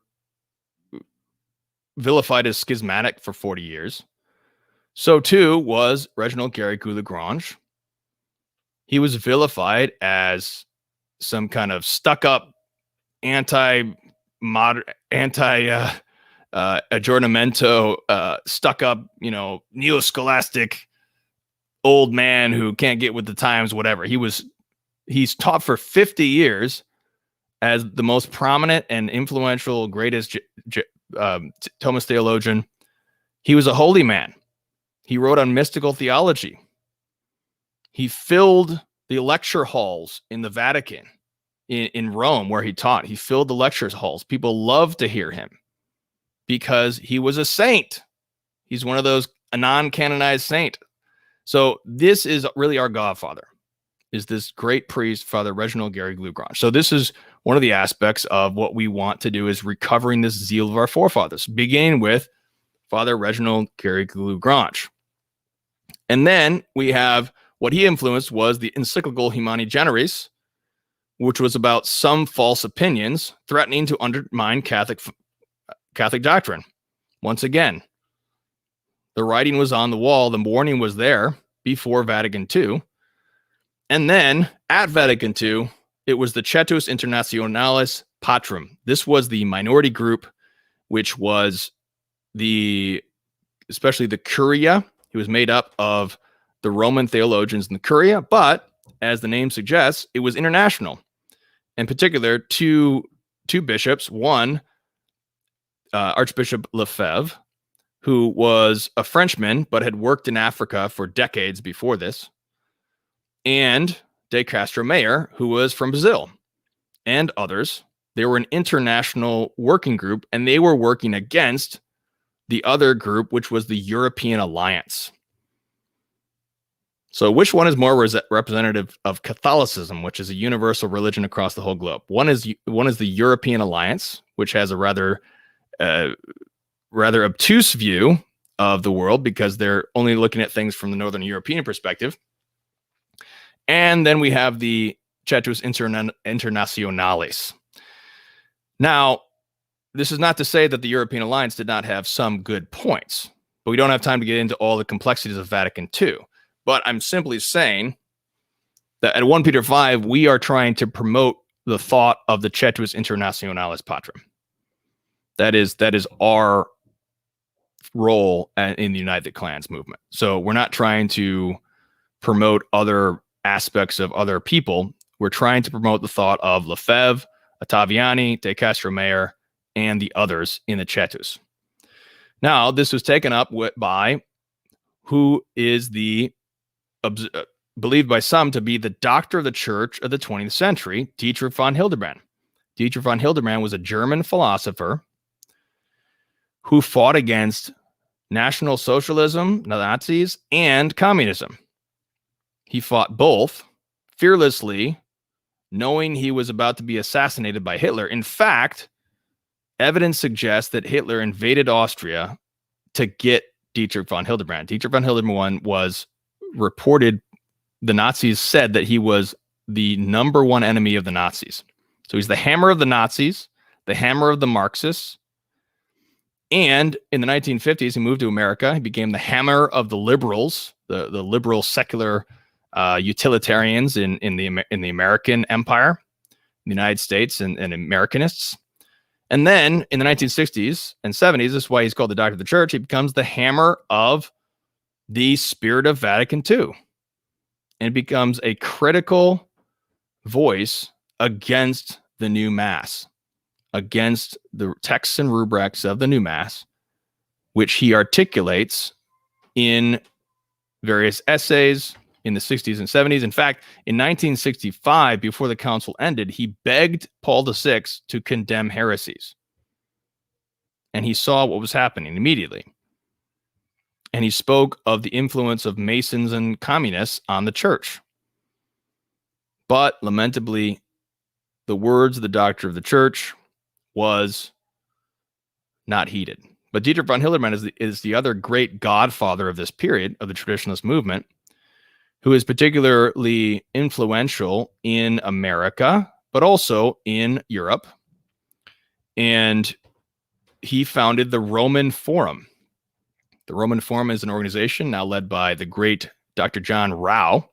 vilified as schismatic for 40 years, so too was Reginald Goulet-Lagrange. He was vilified as some kind of stuck-up aggiornamento, stuck-up, neo-scholastic old man who can't get with the times, whatever. He's taught for 50 years as the most prominent and influential, greatest Thomist theologian. He was a holy man. He wrote on mystical theology. He filled the lecture halls in the Vatican, in Rome, where he taught. He filled the lecture halls. People loved to hear him because he was a saint. He's one of those, a non-canonized saint. So this is really our godfather, is this great priest, Father Reginald Goulet-Lagrange. So this is one of the aspects of what we want to do, is recovering this zeal of our forefathers, beginning with Father Reginald Goulet-Lagrange. And then we have what he influenced was the encyclical Humani Generis, which was about some false opinions threatening to undermine Catholic doctrine. Once again, the writing was on the wall. The warning was there before Vatican II. And then at Vatican II, it was the Cetus Internationalis Patrum. This was the minority group, which was especially the Curia. It was made up of the Roman theologians in the Curia, but as the name suggests, it was international. In particular, two bishops, one, Archbishop Lefebvre, who was a Frenchman but had worked in Africa for decades before this, and De Castro Meyer, who was from Brazil, and others. They were an international working group, and they were working against the other group, which was the European Alliance. So which one is more representative of Catholicism, which is a universal religion across the whole globe? One is the European Alliance, which has a rather obtuse view of the world because they're only looking at things from the Northern European perspective. And then we have the Cetus Internationalis. Now, this is not to say that the European Alliance did not have some good points, but we don't have time to get into all the complexities of Vatican II. But I'm simply saying that at OnePeterFive, we are trying to promote the thought of the Cetus Internationalis Patrum. That is our role in the United Clans movement. So we're not trying to promote other aspects of other people. We're trying to promote the thought of Lefebvre, Ottaviani, De Castro Meyer, and the others in the Cetus. Now, this was taken up by who is the believed by some to be the doctor of the church of the 20th century, Dietrich von Hildebrand. Dietrich von Hildebrand was a German philosopher who fought against National Socialism, the Nazis, and communism. He fought both fearlessly, knowing he was about to be assassinated by Hitler. In fact, evidence suggests that Hitler invaded Austria to get Dietrich von Hildebrand. Dietrich von Hildebrand was reported, the Nazis said that he was the number one enemy of the Nazis. So he's the hammer of the Nazis, the hammer of the Marxists. And in the 1950s, he moved to America. He became the hammer of the liberals, the liberal secular utilitarians in the American empire, the United States, and Americanists. And then in the 1960s and 70s, this is why he's called the doctor of the church, he becomes the hammer of the spirit of Vatican II and becomes a critical voice against the new mass, against the texts and rubrics of the new mass, which he articulates in various essays in the 60s and 70s. In fact, in 1965, before the council ended, he begged Paul VI to condemn heresies. And he saw what was happening immediately. And he spoke of the influence of Masons and communists on the church. But lamentably, the words of the doctor of the church was not heeded. But Dietrich von Hildebrand is the other great godfather of this period of the traditionalist movement, who is particularly influential in America, but also in Europe. And he founded the Roman Forum. The Roman Forum is an organization now led by the great Dr. John Rao.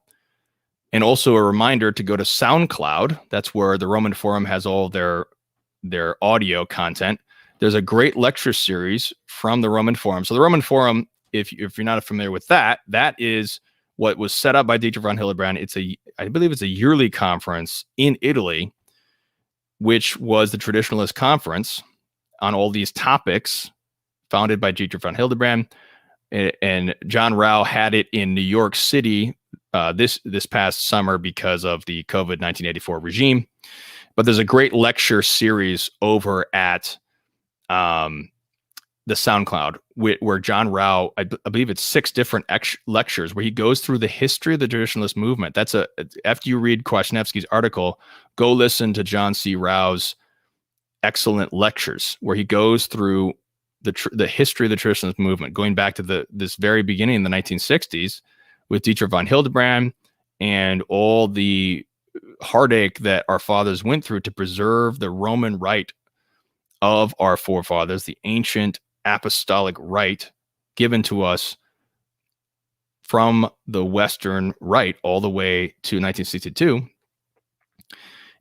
And also a reminder to go to SoundCloud. That's where the Roman Forum has all their audio content. There's a great lecture series from the Roman Forum. So the Roman Forum, if you're not familiar with that, that is what was set up by Dietrich von Hildebrand. I believe it's a yearly conference in Italy, which was the traditionalist conference on all these topics founded by Dietrich von Hildebrand. And John Rao had it in New York City this past summer because of the COVID 1984 regime. But there's a great lecture series over at the SoundCloud where John Rao, I believe it's 6 different lectures where he goes through the history of the traditionalist movement. After you read Kwasniewski's article, go listen to John C. Rao's excellent lectures where he goes through the history of the traditionalist movement, going back to this very beginning in the 1960s with Dietrich von Hildebrand and all the heartache that our fathers went through to preserve the Roman rite of our forefathers, the ancient apostolic rite given to us from the Western Rite all the way to 1962.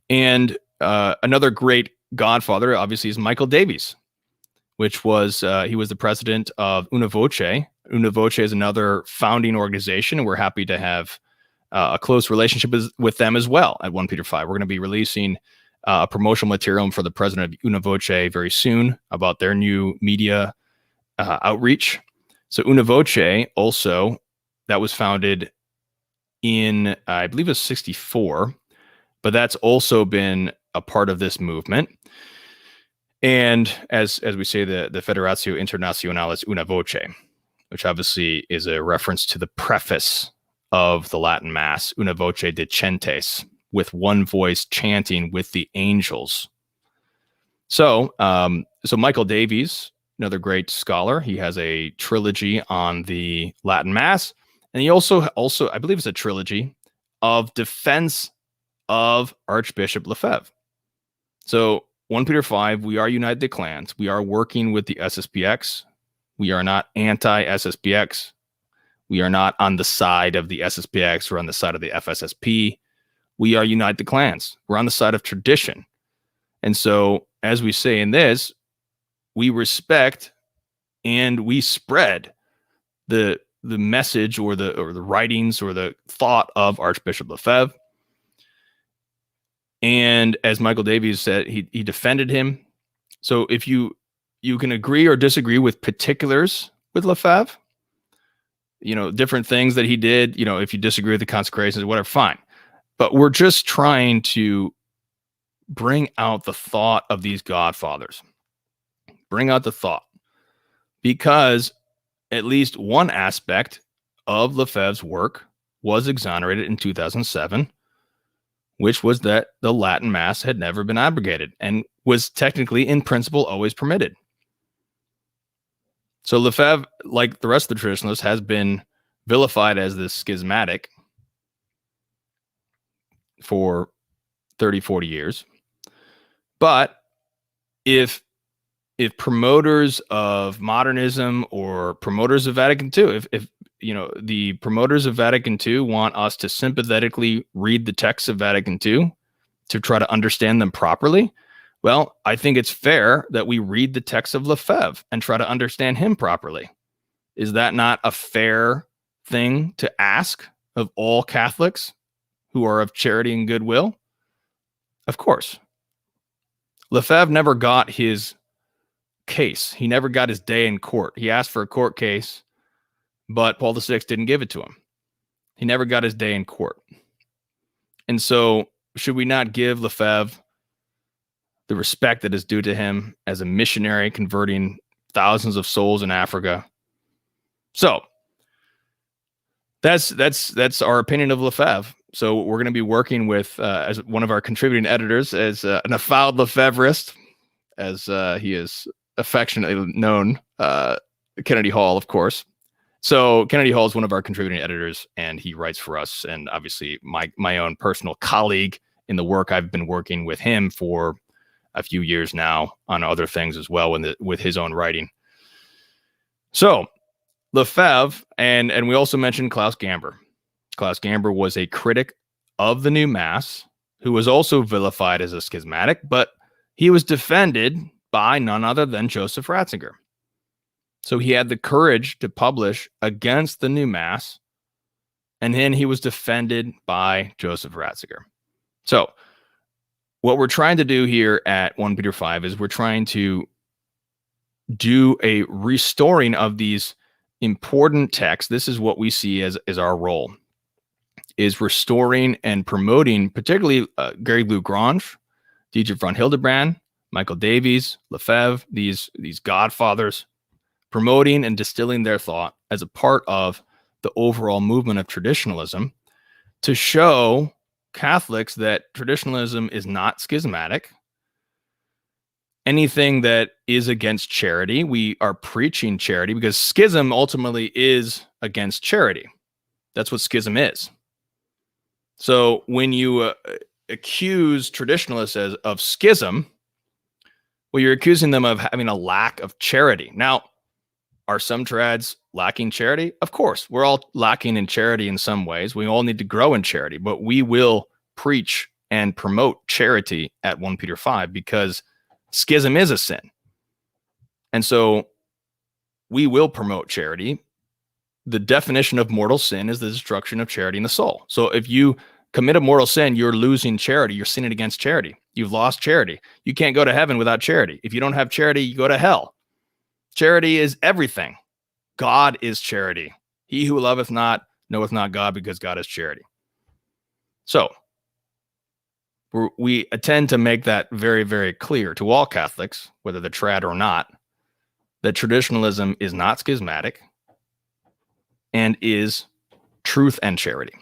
And another great godfather, obviously, is Michael Davies, which was he was the president of Una Voce. Una Voce is another founding organization, and we're happy to have a close relationship with them as well at OnePeterFive. We're going to be releasing promotional material for the president of Una Voce very soon about their new media outreach. So Una Voce also, that was founded in, I believe it was 64, but that's also been a part of this movement. And as we say, the Federatio Internationalis Una Voce, which obviously is a reference to the preface of the Latin Mass, Una Voce Decentes, with one voice chanting with the angels. So Michael Davies, another great scholar, he has a trilogy on the Latin Mass, and he also I believe it's a trilogy of defense of Archbishop Lefebvre. So OnePeterFive, we are United the Clans. We are working with the SSPX. We are not anti-SSPX. We are not on the side of the SSPX or on the side of the FSSP. We are United the Clans. We're on the side of tradition. And so, as we say in this, we respect and we spread the message or the writings or the thought of Archbishop Lefebvre. And as Michael Davies said, he defended him. So if you can agree or disagree with particulars with Lefebvre, different things that he did. If you disagree with the consecrations, whatever, fine. But we're just trying to bring out the thought of these godfathers. Bring out the thought. Because at least one aspect of Lefebvre's work was exonerated in 2007, which was that the Latin Mass had never been abrogated and was technically, in principle, always permitted. So Lefebvre, like the rest of the traditionalists, has been vilified as this schismatic for 30, 40 years. But if promoters of modernism or promoters of Vatican II, if the promoters of Vatican II want us to sympathetically read the texts of Vatican II to try to understand them properly, well, I think it's fair that we read the text of Lefebvre and try to understand him properly. Is that not a fair thing to ask of all Catholics who are of charity and goodwill? Of course. Lefebvre never got his case. He never got his day in court. He asked for a court case, but Paul VI didn't give it to him. He never got his day in court. And so should we not give Lefebvre the respect that is due to him as a missionary converting thousands of souls in Africa? So that's our opinion of Lefebvre. So we're going to be working with, as one of our contributing editors, as an avowed Lefebvrist, as he is affectionately known, Kennedy Hall, of course. So Kennedy Hall is one of our contributing editors, and he writes for us, and obviously my own personal colleague in the work. I've been working with him for a few years now on other things as well with his own writing. So Lefebvre, and we also mentioned Klaus Gamber. Klaus Gamber was a critic of the new Mass, who was also vilified as a schismatic, but he was defended by none other than Joseph Ratzinger. So he had the courage to publish against the new Mass, and then he was defended by Joseph Ratzinger. So what we're trying to do here at OnePeterFive is we're trying to do a restoring of these important texts. This is what we see as our role, is restoring and promoting, particularly Gary Blue Grange, Dietrich von Hildebrand, Michael Davies, Lefebvre, these godfathers, promoting and distilling their thought as a part of the overall movement of traditionalism to show Catholics that traditionalism is not schismatic. Anything that is against charity, we are preaching charity, because schism ultimately is against charity. That's what schism is. So when you accuse traditionalists of schism, well, you're accusing them of having a lack of charity. Now, are some trads lacking charity? Of course, we're all lacking in charity in some ways. We all need to grow in charity, but we will preach and promote charity at OnePeterFive because schism is a sin. And so we will promote charity. The definition of mortal sin is the destruction of charity in the soul. So if you commit a mortal sin, you're losing charity. You're sinning against charity. You've lost charity. You can't go to heaven without charity. If you don't have charity, you go to hell. Charity is everything. God is charity. He who loveth not knoweth not God, because God is charity. So we intend to make that very, very clear to all Catholics, whether they're trad or not, that traditionalism is not schismatic and is truth and charity.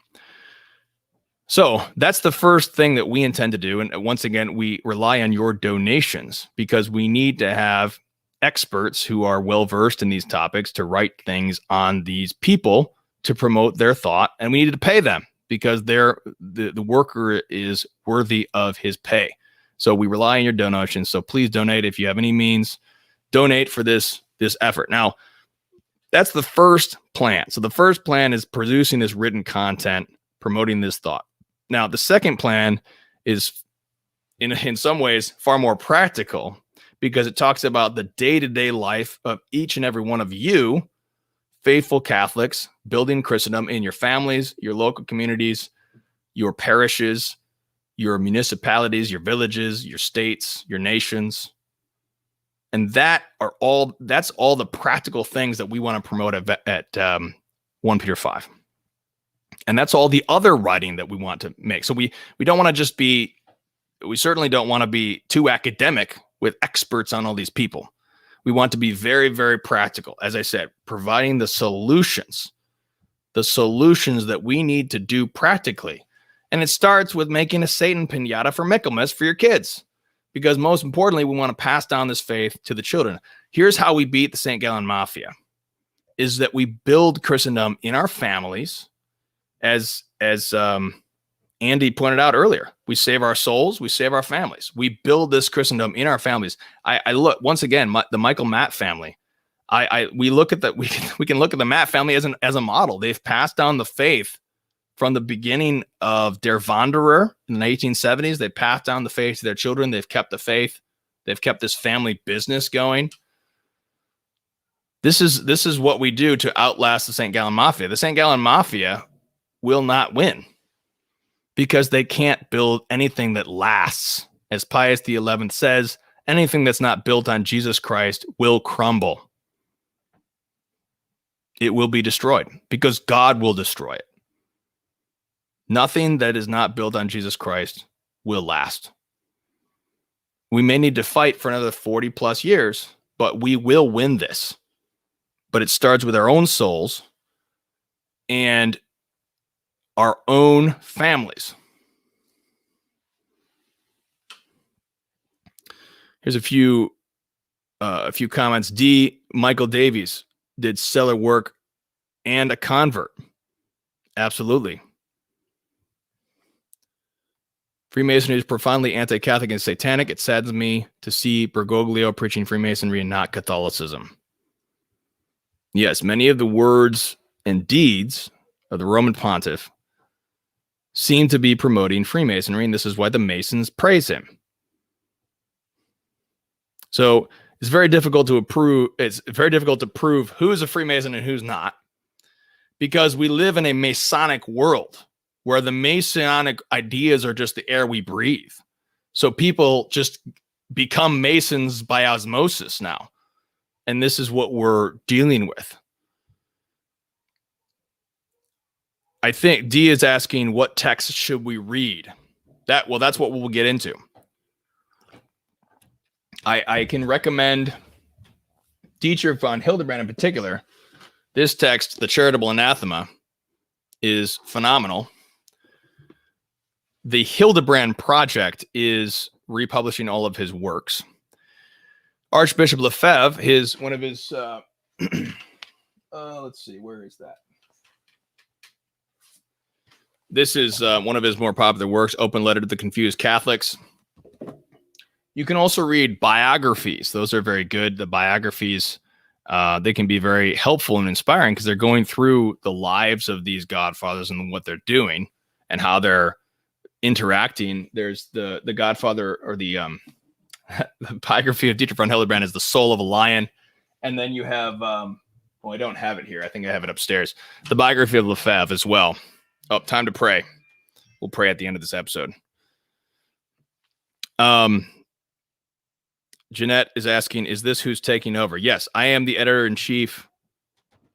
So that's the first thing that we intend to do. And once again, we rely on your donations, because we need to have experts who are well-versed in these topics to write things on these people to promote their thought. And we need to pay them, because the worker is worthy of his pay. So we rely on your donations. So please donate if you have any means. Donate for this effort. Now, that's the first plan. So the first plan is producing this written content, promoting this thought. Now, the second plan is in some ways far more practical, because it talks about the day-to-day life of each and every one of you, faithful Catholics, building Christendom in your families, your local communities, your parishes, your municipalities, your villages, your states, your nations. And that's all the practical things that we want to promote at 1 Peter 5. And that's all the other writing that we want to make. So we don't want to just be, we certainly don't want to be too academic with experts on all these people. We want to be very, very practical. As I said, providing the solutions that we need to do practically. And it starts with making a Satan pinata for Michaelmas for your kids. Because most importantly, we want to pass down this faith to the children. Here's how we beat the St. Gallen Mafia, is that we build Christendom in our families. As Andy pointed out earlier, we save our souls, we save our families. We build this Christendom in our families. I look once again, the Michael Matt family. We look at that. We can look at the Matt family as a model. They've passed down the faith from the beginning of Der Wanderer in the 1870s. They passed down the faith to their children. They've kept the faith. They've kept this family business going. This is what we do to outlast the St. Gallen Mafia. The St. Gallen Mafia will not win because they can't build anything that lasts. As Pius XI says, anything that's not built on Jesus Christ will crumble. It will be destroyed because God will destroy it. Nothing that is not built on Jesus Christ will last. We may need to fight for another 40 plus years, but we will win this. But it starts with our own souls and our own families. Here's a few comments. Michael Davies did stellar work and a convert. Absolutely. Freemasonry is profoundly anti-Catholic and satanic. It saddens me to see Bergoglio preaching Freemasonry and not Catholicism. Yes, many of the words and deeds of the Roman Pontiff seem to be promoting Freemasonry, and this is why the Masons praise him. So it's very difficult to prove who's a Freemason and who's not, because we live in a Masonic world where the Masonic ideas are just the air we breathe. So people just become Masons by osmosis now. And this is what we're dealing with. I think D is asking, what text should we read? That's what we'll get into. I can recommend Dietrich von Hildebrand in particular. This text, The Charitable Anathema, is phenomenal. The Hildebrand Project is republishing all of his works. Archbishop Lefebvre, one of his, let's see, where is that? This is one of his more popular works, Open Letter to the Confused Catholics. You can also read biographies. Those are very good. The biographies, they can be very helpful and inspiring because they're going through the lives of these godfathers and what they're doing and how they're interacting. There's the godfather, or the biography of Dietrich von Hildebrand is The Soul of a Lion. And then you have, I don't have it here. I think I have it upstairs. The biography of Lefebvre as well. Oh, time to pray. We'll pray at the end of this episode. Jeanette is asking, is this who's taking over? Yes, I am the editor-in-chief,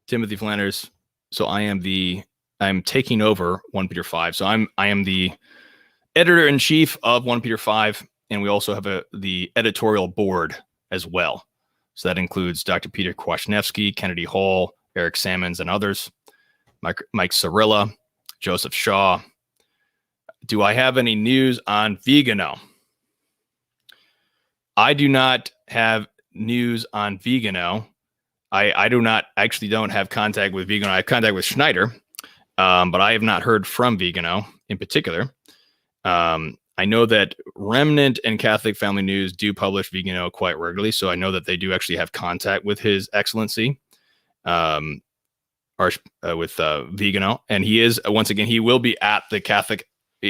Timothy Flanders. So I'm taking over OnePeterFive. So I am the editor-in-chief of OnePeterFive. And we also have the editorial board as well. So that includes Dr. Peter Kwasniewski, Kennedy Hall, Eric Sammons, and others. Mike Cirilla, Joseph Shaw. Do I have any news on Vigano? I do not have news on Vigano. I don't have contact with Vigano. I have contact with Schneider, but I have not heard from Vigano in particular. I know that Remnant and Catholic Family News do publish Vigano quite regularly, so I know that they do actually have contact with His Excellency, with Vigano, and he is, once again, he will be at the Catholic,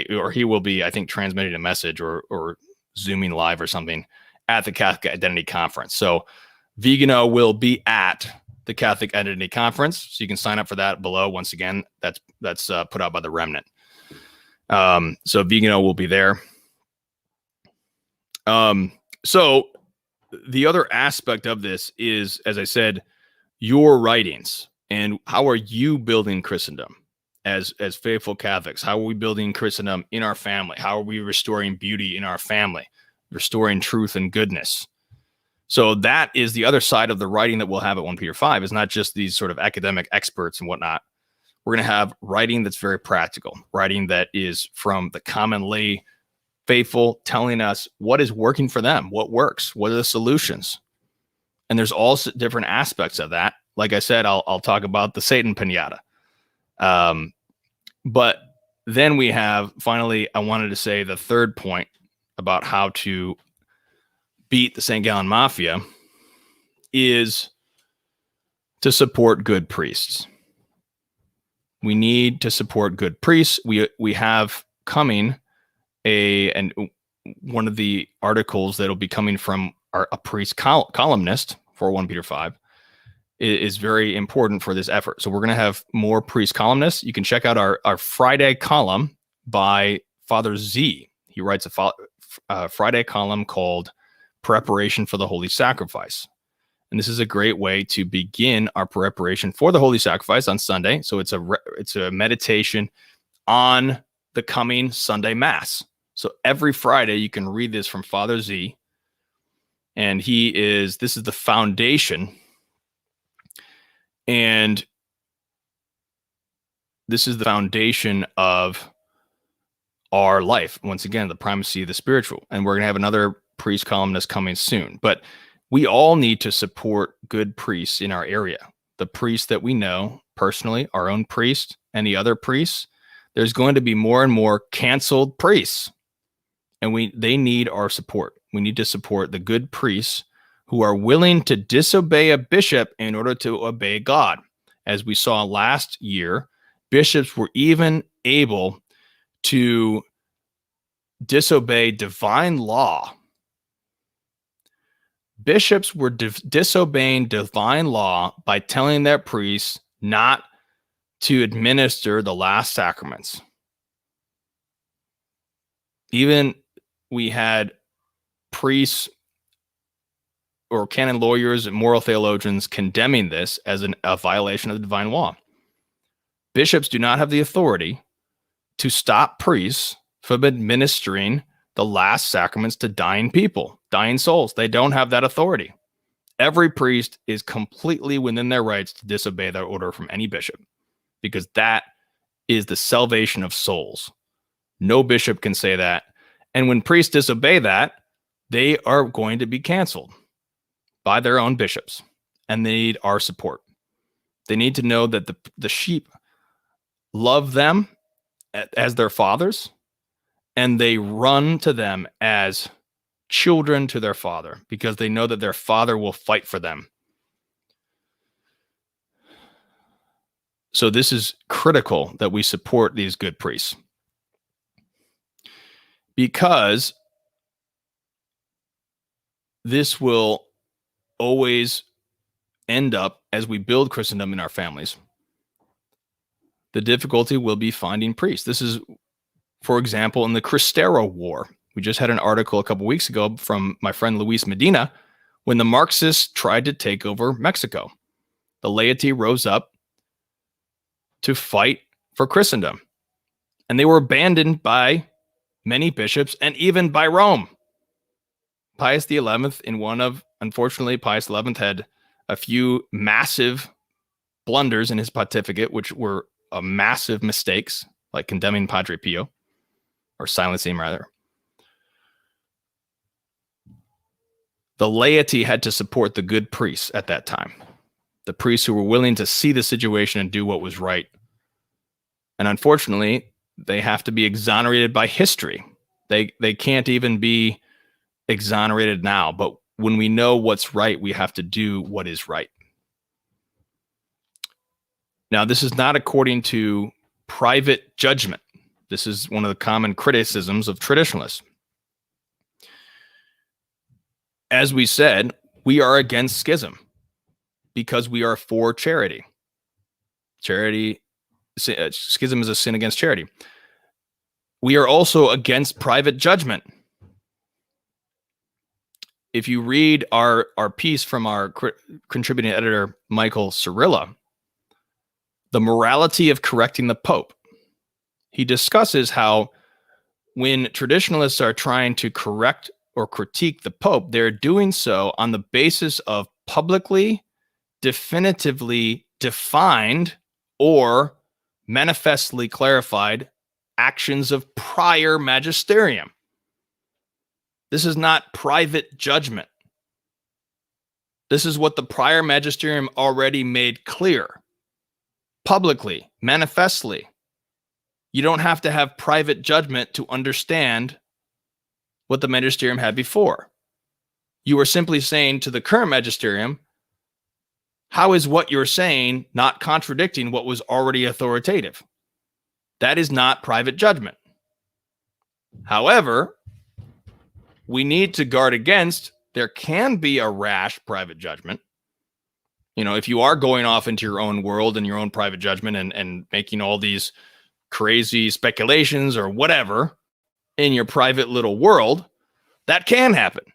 or he will be, I think, transmitting a message or Zooming live or something at the Catholic Identity Conference. So Vigano will be at the Catholic Identity Conference, so you can sign up for that below. Once again, that's put out by the Remnant. So Vigano will be there. So the other aspect of this is, as I said, your writings. And how are you building Christendom as faithful Catholics? How are we building Christendom in our family? How are we restoring beauty in our family, restoring truth and goodness? So that is the other side of the writing that we'll have at 1Peter5, is not just these sort of academic experts and whatnot. We're going to have writing that's very practical, writing that is from the common lay faithful, telling us what is working for them, what works, what are the solutions. And there's also different aspects of that. Like I said, I'll talk about the Satan pinata. But then we have, finally, I wanted to say the third point about how to beat the St. Gallen Mafia is to support good priests. We need to support good priests. We have coming and one of the articles that'll be coming from a priest columnist for 1Peter5 is very important for this effort. So we're going to have more priest columnists. You can check out our Friday column by Father Z. He writes a Friday column called Preparation for the Holy Sacrifice. And this is a great way to begin our preparation for the Holy Sacrifice on Sunday. So it's a meditation on the coming Sunday Mass. So every Friday you can read this from Father Z. And this is the foundation. And this is the foundation of our life. Once again, the primacy of the spiritual. And we're going to have another priest columnist coming soon. But we all need to support good priests in our area. The priests that we know personally, our own priest, and the other priests. There's going to be more and more canceled priests. And they need our support. We need to support the good priests who are willing to disobey a bishop in order to obey God. As we saw last year, bishops were even able to disobey divine law. Bishops were disobeying divine law by telling their priests not to administer the last sacraments. Even we had priests or canon lawyers and moral theologians condemning this as a violation of the divine law. Bishops do not have the authority to stop priests from administering the last sacraments to dying people, dying souls. They don't have that authority. Every priest is completely within their rights to disobey their order from any bishop, because that is the salvation of souls. No bishop can say that. And when priests disobey that, they are going to be canceled by their own bishops, and they need our support. They need to know that the sheep love them as their fathers, and they run to them as children to their father, because they know that their father will fight for them. So this is critical that we support these good priests, because this will always end up, as we build Christendom in our families, the difficulty will be finding priests. This is, for example, in the Cristero War. We just had an article a couple weeks ago from my friend Luis Medina when the Marxists tried to take over Mexico. The laity rose up to fight for Christendom, and they were abandoned by many bishops and even by Rome. Pius XI, unfortunately, Pius XI had a few massive blunders in his pontificate, which were massive mistakes, like condemning Padre Pio, or silencing him rather. The laity had to support the good priests at that time, the priests who were willing to see the situation and do what was right. And unfortunately, they have to be exonerated by history. They can't even be exonerated now, but when we know what's right, we have to do what is right. Now, this is not according to private judgment. This is one of the common criticisms of traditionalists. As we said, we are against schism because we are for charity. Schism is a sin against charity. We are also against private judgment. If you read our piece from our contributing editor, Michael Cirilla, the morality of correcting the Pope. He discusses how when traditionalists are trying to correct or critique the Pope, they're doing so on the basis of publicly, definitively defined, or manifestly clarified actions of prior magisterium. This is not private judgment. This is what the prior magisterium already made clear, publicly, manifestly. You don't have to have private judgment to understand what the magisterium had before. You are simply saying to the current magisterium, how is what you're saying not contradicting what was already authoritative? That is not private judgment. However, we need to guard against, there can be a rash private judgment. You know, if you are going off into your own world and your own private judgment and making all these crazy speculations or whatever in your private little world, that can happen.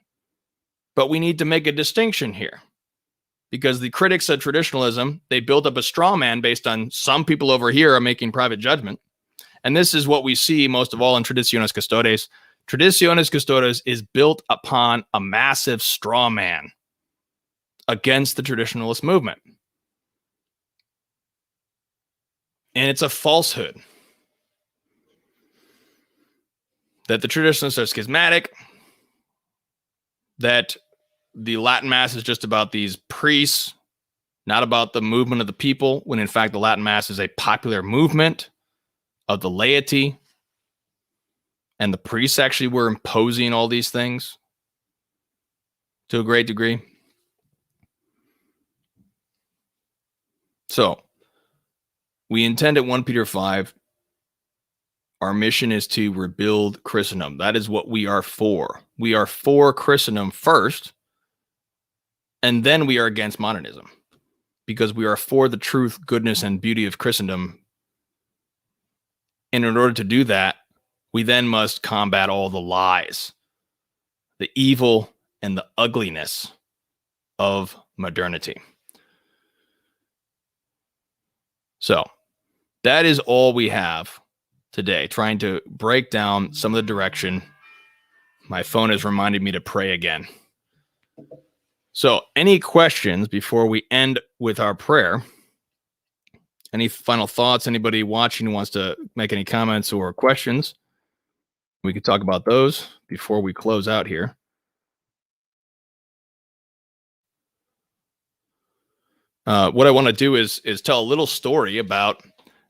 But we need to make a distinction here, because the critics of traditionalism, they build up a straw man based on some people over here are making private judgment. And this is what we see most of all in Traditionis Custodes. Traditionis Custodes is built upon a massive straw man against the traditionalist movement. And it's a falsehood that the traditionalists are schismatic, that the Latin Mass is just about these priests, not about the movement of the people, when in fact the Latin Mass is a popular movement of the laity, and the priests actually were imposing all these things to a great degree. So, we intend at OnePeterFive, our mission is to rebuild Christendom. That is what we are for. We are for Christendom first, and then we are against modernism, because we are for the truth, goodness, and beauty of Christendom. And in order to do that, we then must combat all the lies, the evil, and the ugliness of modernity. So, that is all we have today, trying to break down some of the direction. My phone has reminded me to pray again. So, any questions before we end with our prayer? Any final thoughts? Anybody watching who wants to make any comments or questions? We could talk about those before we close out here. What I want to do is tell a little story about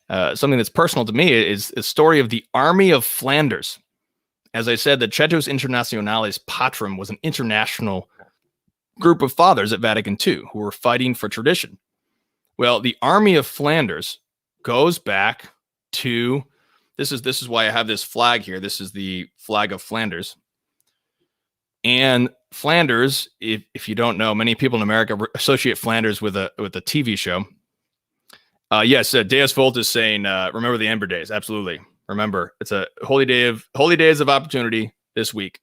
something that's personal to me. Is a story of the Army of Flanders. As I said, the Cetus Internationalis Patrum was an international group of fathers at Vatican II who were fighting for tradition. Well, the Army of Flanders goes back to, this is why I have this flag here. This is the flag of Flanders. And Flanders, if you don't know, many people in America associate Flanders with a TV show. Yes, Deus Volt is saying, remember the Ember Days. Absolutely. Remember, it's a holy days of opportunity this week.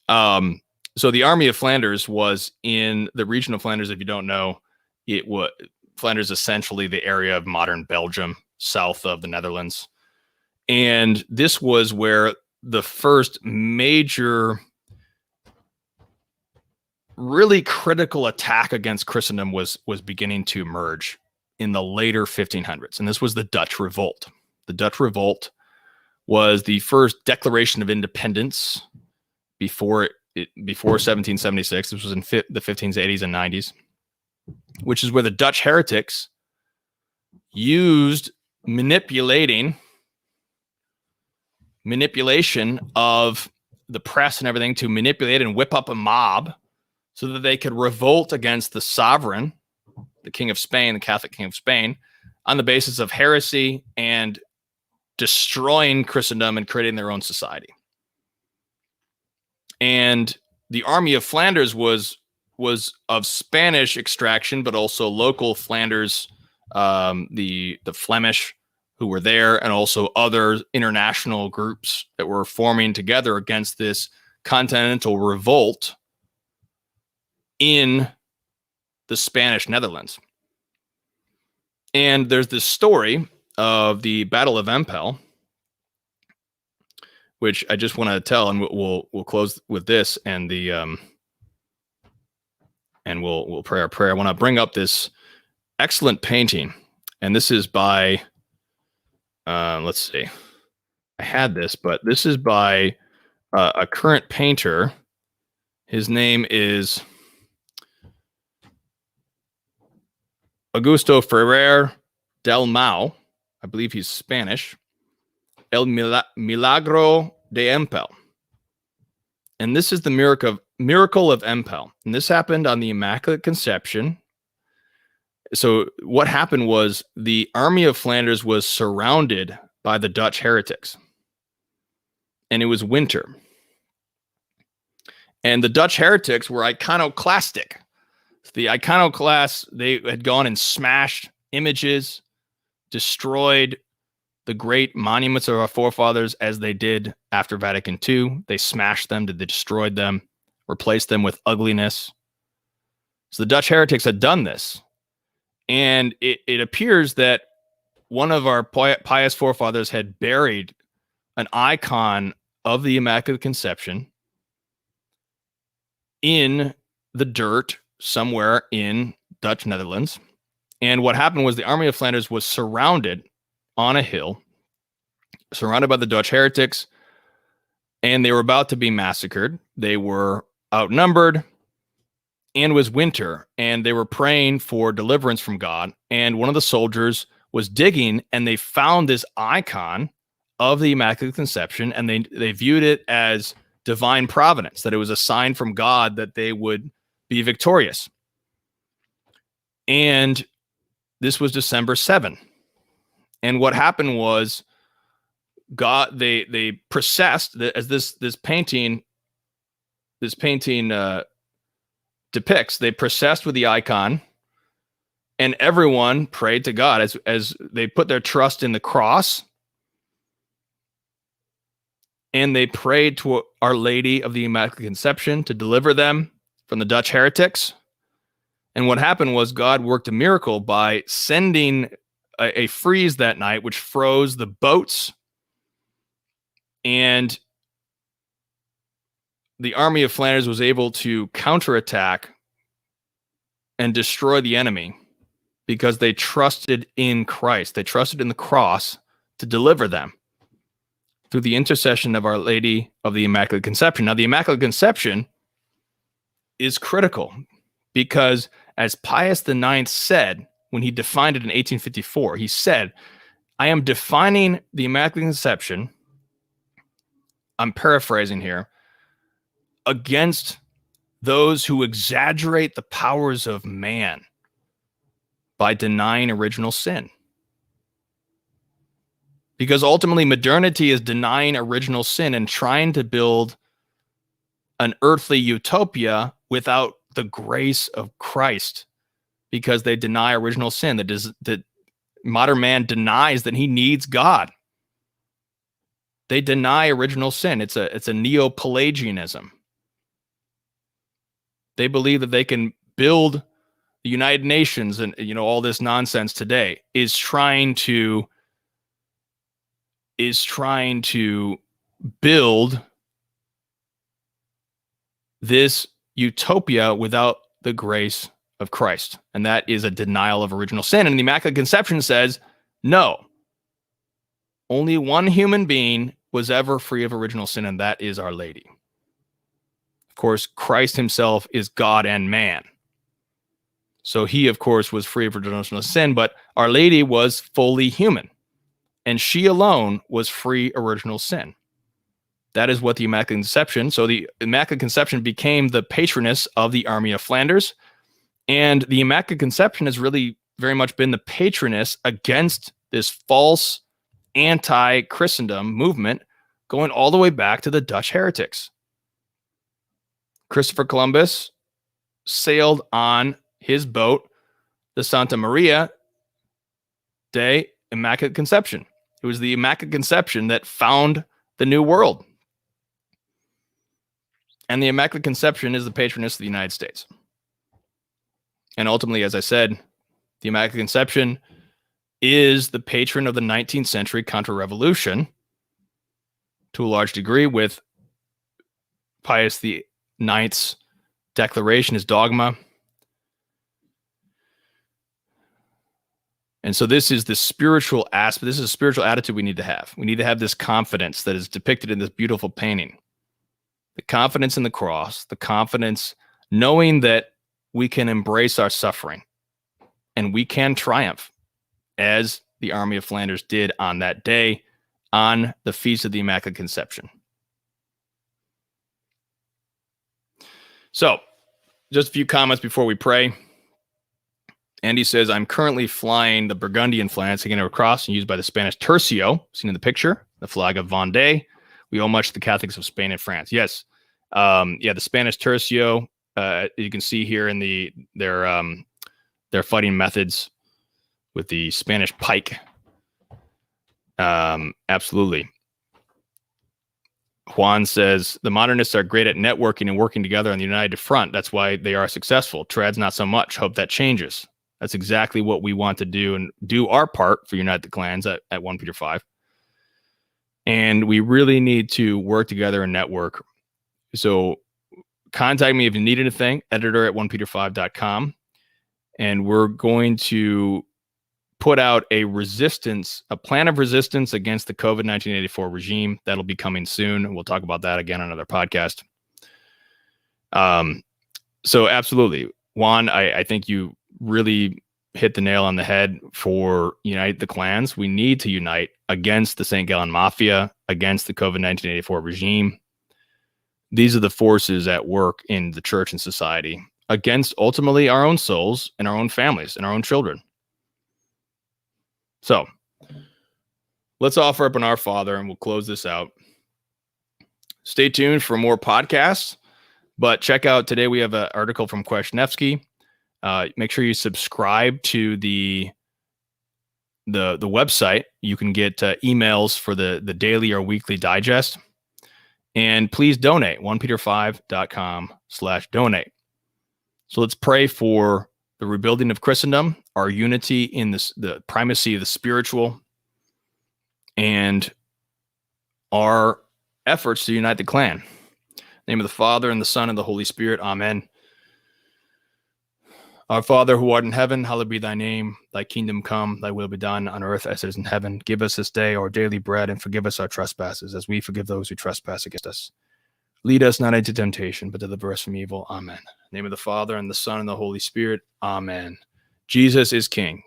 So the Army of Flanders was in the region of Flanders. If you don't know, Flanders essentially the area of modern Belgium, south of the Netherlands. And this was where the first major, really critical attack against Christendom was beginning to emerge in the later 1500s. And this was the Dutch Revolt. The Dutch Revolt was the first declaration of independence before 1776. This was in the 15s, 80s, and 90s, which is where the Dutch heretics used manipulation of the press and everything to manipulate and whip up a mob so that they could revolt against the sovereign, the King of Spain, the Catholic King of Spain, on the basis of heresy and destroying Christendom and creating their own society. And the Army of Flanders was of Spanish extraction, but also local Flanders, the Flemish who were there, and also other international groups that were forming together against this continental revolt in the Spanish Netherlands. And there's this story of the Battle of Empel, which I just want to tell, and we'll close with this, and and we'll pray our prayer. I want to bring up this excellent painting, and this is by let's see, I had this, but this is by a current painter. His name is Augusto Ferrer del Mau. I believe he's Spanish. El Milagro de Empel. And this is the miracle of Empel. And this happened on the Immaculate Conception. So what happened was the Army of Flanders was surrounded by the Dutch heretics. And it was winter. And the Dutch heretics were iconoclastic. The iconoclasts, they had gone and smashed images, destroyed the great monuments of our forefathers as they did after Vatican II. They smashed them, they destroyed them, replaced them with ugliness. So the Dutch heretics had done this. And it appears that one of our pious forefathers had buried an icon of the Immaculate Conception in the dirt somewhere in Dutch Netherlands. And what happened was the Army of Flanders was surrounded on a hill, surrounded by the Dutch heretics, and they were about to be massacred. They were outnumbered, and it was winter, and they were praying for deliverance from God. And one of the soldiers was digging, and they found this icon of the Immaculate Conception, and they viewed it as divine providence, that it was a sign from God that they would be victorious. And this was December 7. And what happened was God, they processed, as this painting depicts, they processed with the icon, and everyone prayed to God as they put their trust in the cross, and they prayed to Our Lady of the Immaculate Conception to deliver them from the Dutch heretics. And what happened was God worked a miracle by sending a freeze that night, which froze the boats, and the Army of Flanders was able to counterattack and destroy the enemy because they trusted in Christ. They trusted in the cross to deliver them through the intercession of Our Lady of the Immaculate Conception. Now, the Immaculate Conception is critical because, as Pius IX said when he defined it in 1854, he said, I am defining the Immaculate Conception, I'm paraphrasing here, against those who exaggerate the powers of man by denying original sin. Because ultimately, modernity is denying original sin and trying to build an earthly utopia without the grace of Christ, because they deny original sin. That modern man denies that he needs God. They deny original sin. It's a neo-Pelagianism. They believe that they can build the United Nations, and all this nonsense today is trying to build this utopia without the grace of Christ. And that is a denial of original sin. And the Immaculate Conception says, no, only one human being was ever free of original sin, and that is Our Lady. Of course, Christ himself is God and man. So he, of course, was free of original sin, but Our Lady was fully human, and she alone was free of original sin. That is what the Immaculate Conception. So the Immaculate Conception became the patroness of the Army of Flanders, and the Immaculate Conception has really very much been the patroness against this false anti-Christendom movement going all the way back to the Dutch heretics. Christopher Columbus sailed on his boat, the Santa Maria de Immaculate Conception. It was the Immaculate Conception that found the New World. And the Immaculate Conception is the patroness of the United States. And ultimately, as I said, the Immaculate Conception is the patron of the 19th century counter-revolution to a large degree, with Pius IX's declaration, his dogma. And so this is the spiritual aspect. This is a spiritual attitude we need to have. We need to have this confidence that is depicted in this beautiful painting. The confidence in the cross, the confidence knowing that we can embrace our suffering and we can triumph, as the Army of Flanders did on that day, on the Feast of the Immaculate Conception. So, just a few comments before we pray. Andy says, I'm currently flying the Burgundian flag, taken across and used by the Spanish tercio, seen in the picture, the flag of Vendée. We owe much to the Catholics of Spain and France. Yes. The Spanish tercio, you can see here in their fighting methods with the Spanish pike. Absolutely. Juan says, the modernists are great at networking and working together on the united front. That's why they are successful. Trads, not so much. Hope that changes. That's exactly what we want to do, and do our part for Unite the Clans at OnePeterFive. And we really need to work together and network. So contact me if you need anything, editor@OnePeterFive.com. And we're going to put out a plan of resistance against the COVID-19 84 regime. That'll be coming soon. We'll talk about that again on another podcast. So absolutely, Juan, I think you really hit the nail on the head for Unite the Clans. We need to unite against the St. Gallen Mafia, against the COVID-19 84 regime. These are the forces at work in the church and society, against ultimately our own souls and our own families and our own children. So let's offer up an Our Father, and we'll close this out. Stay tuned for more podcasts, but check out today. We have an article from Kwasniewski. Make sure you subscribe to the website. You can get emails for the daily or weekly digest. And please donate, OnePeterFive.com/donate. So let's pray for the rebuilding of Christendom, our unity in the primacy of the spiritual, and our efforts to unite the clan. In the name of the Father, and the Son, and the Holy Spirit. Amen. Our Father, who art in heaven, hallowed be thy name. Thy kingdom come, thy will be done on earth as it is in heaven. Give us this day our daily bread, and forgive us our trespasses, as we forgive those who trespass against us. Lead us not into temptation, but deliver us from evil. Amen. In the name of the Father, and the Son, and the Holy Spirit. Amen. Jesus is King.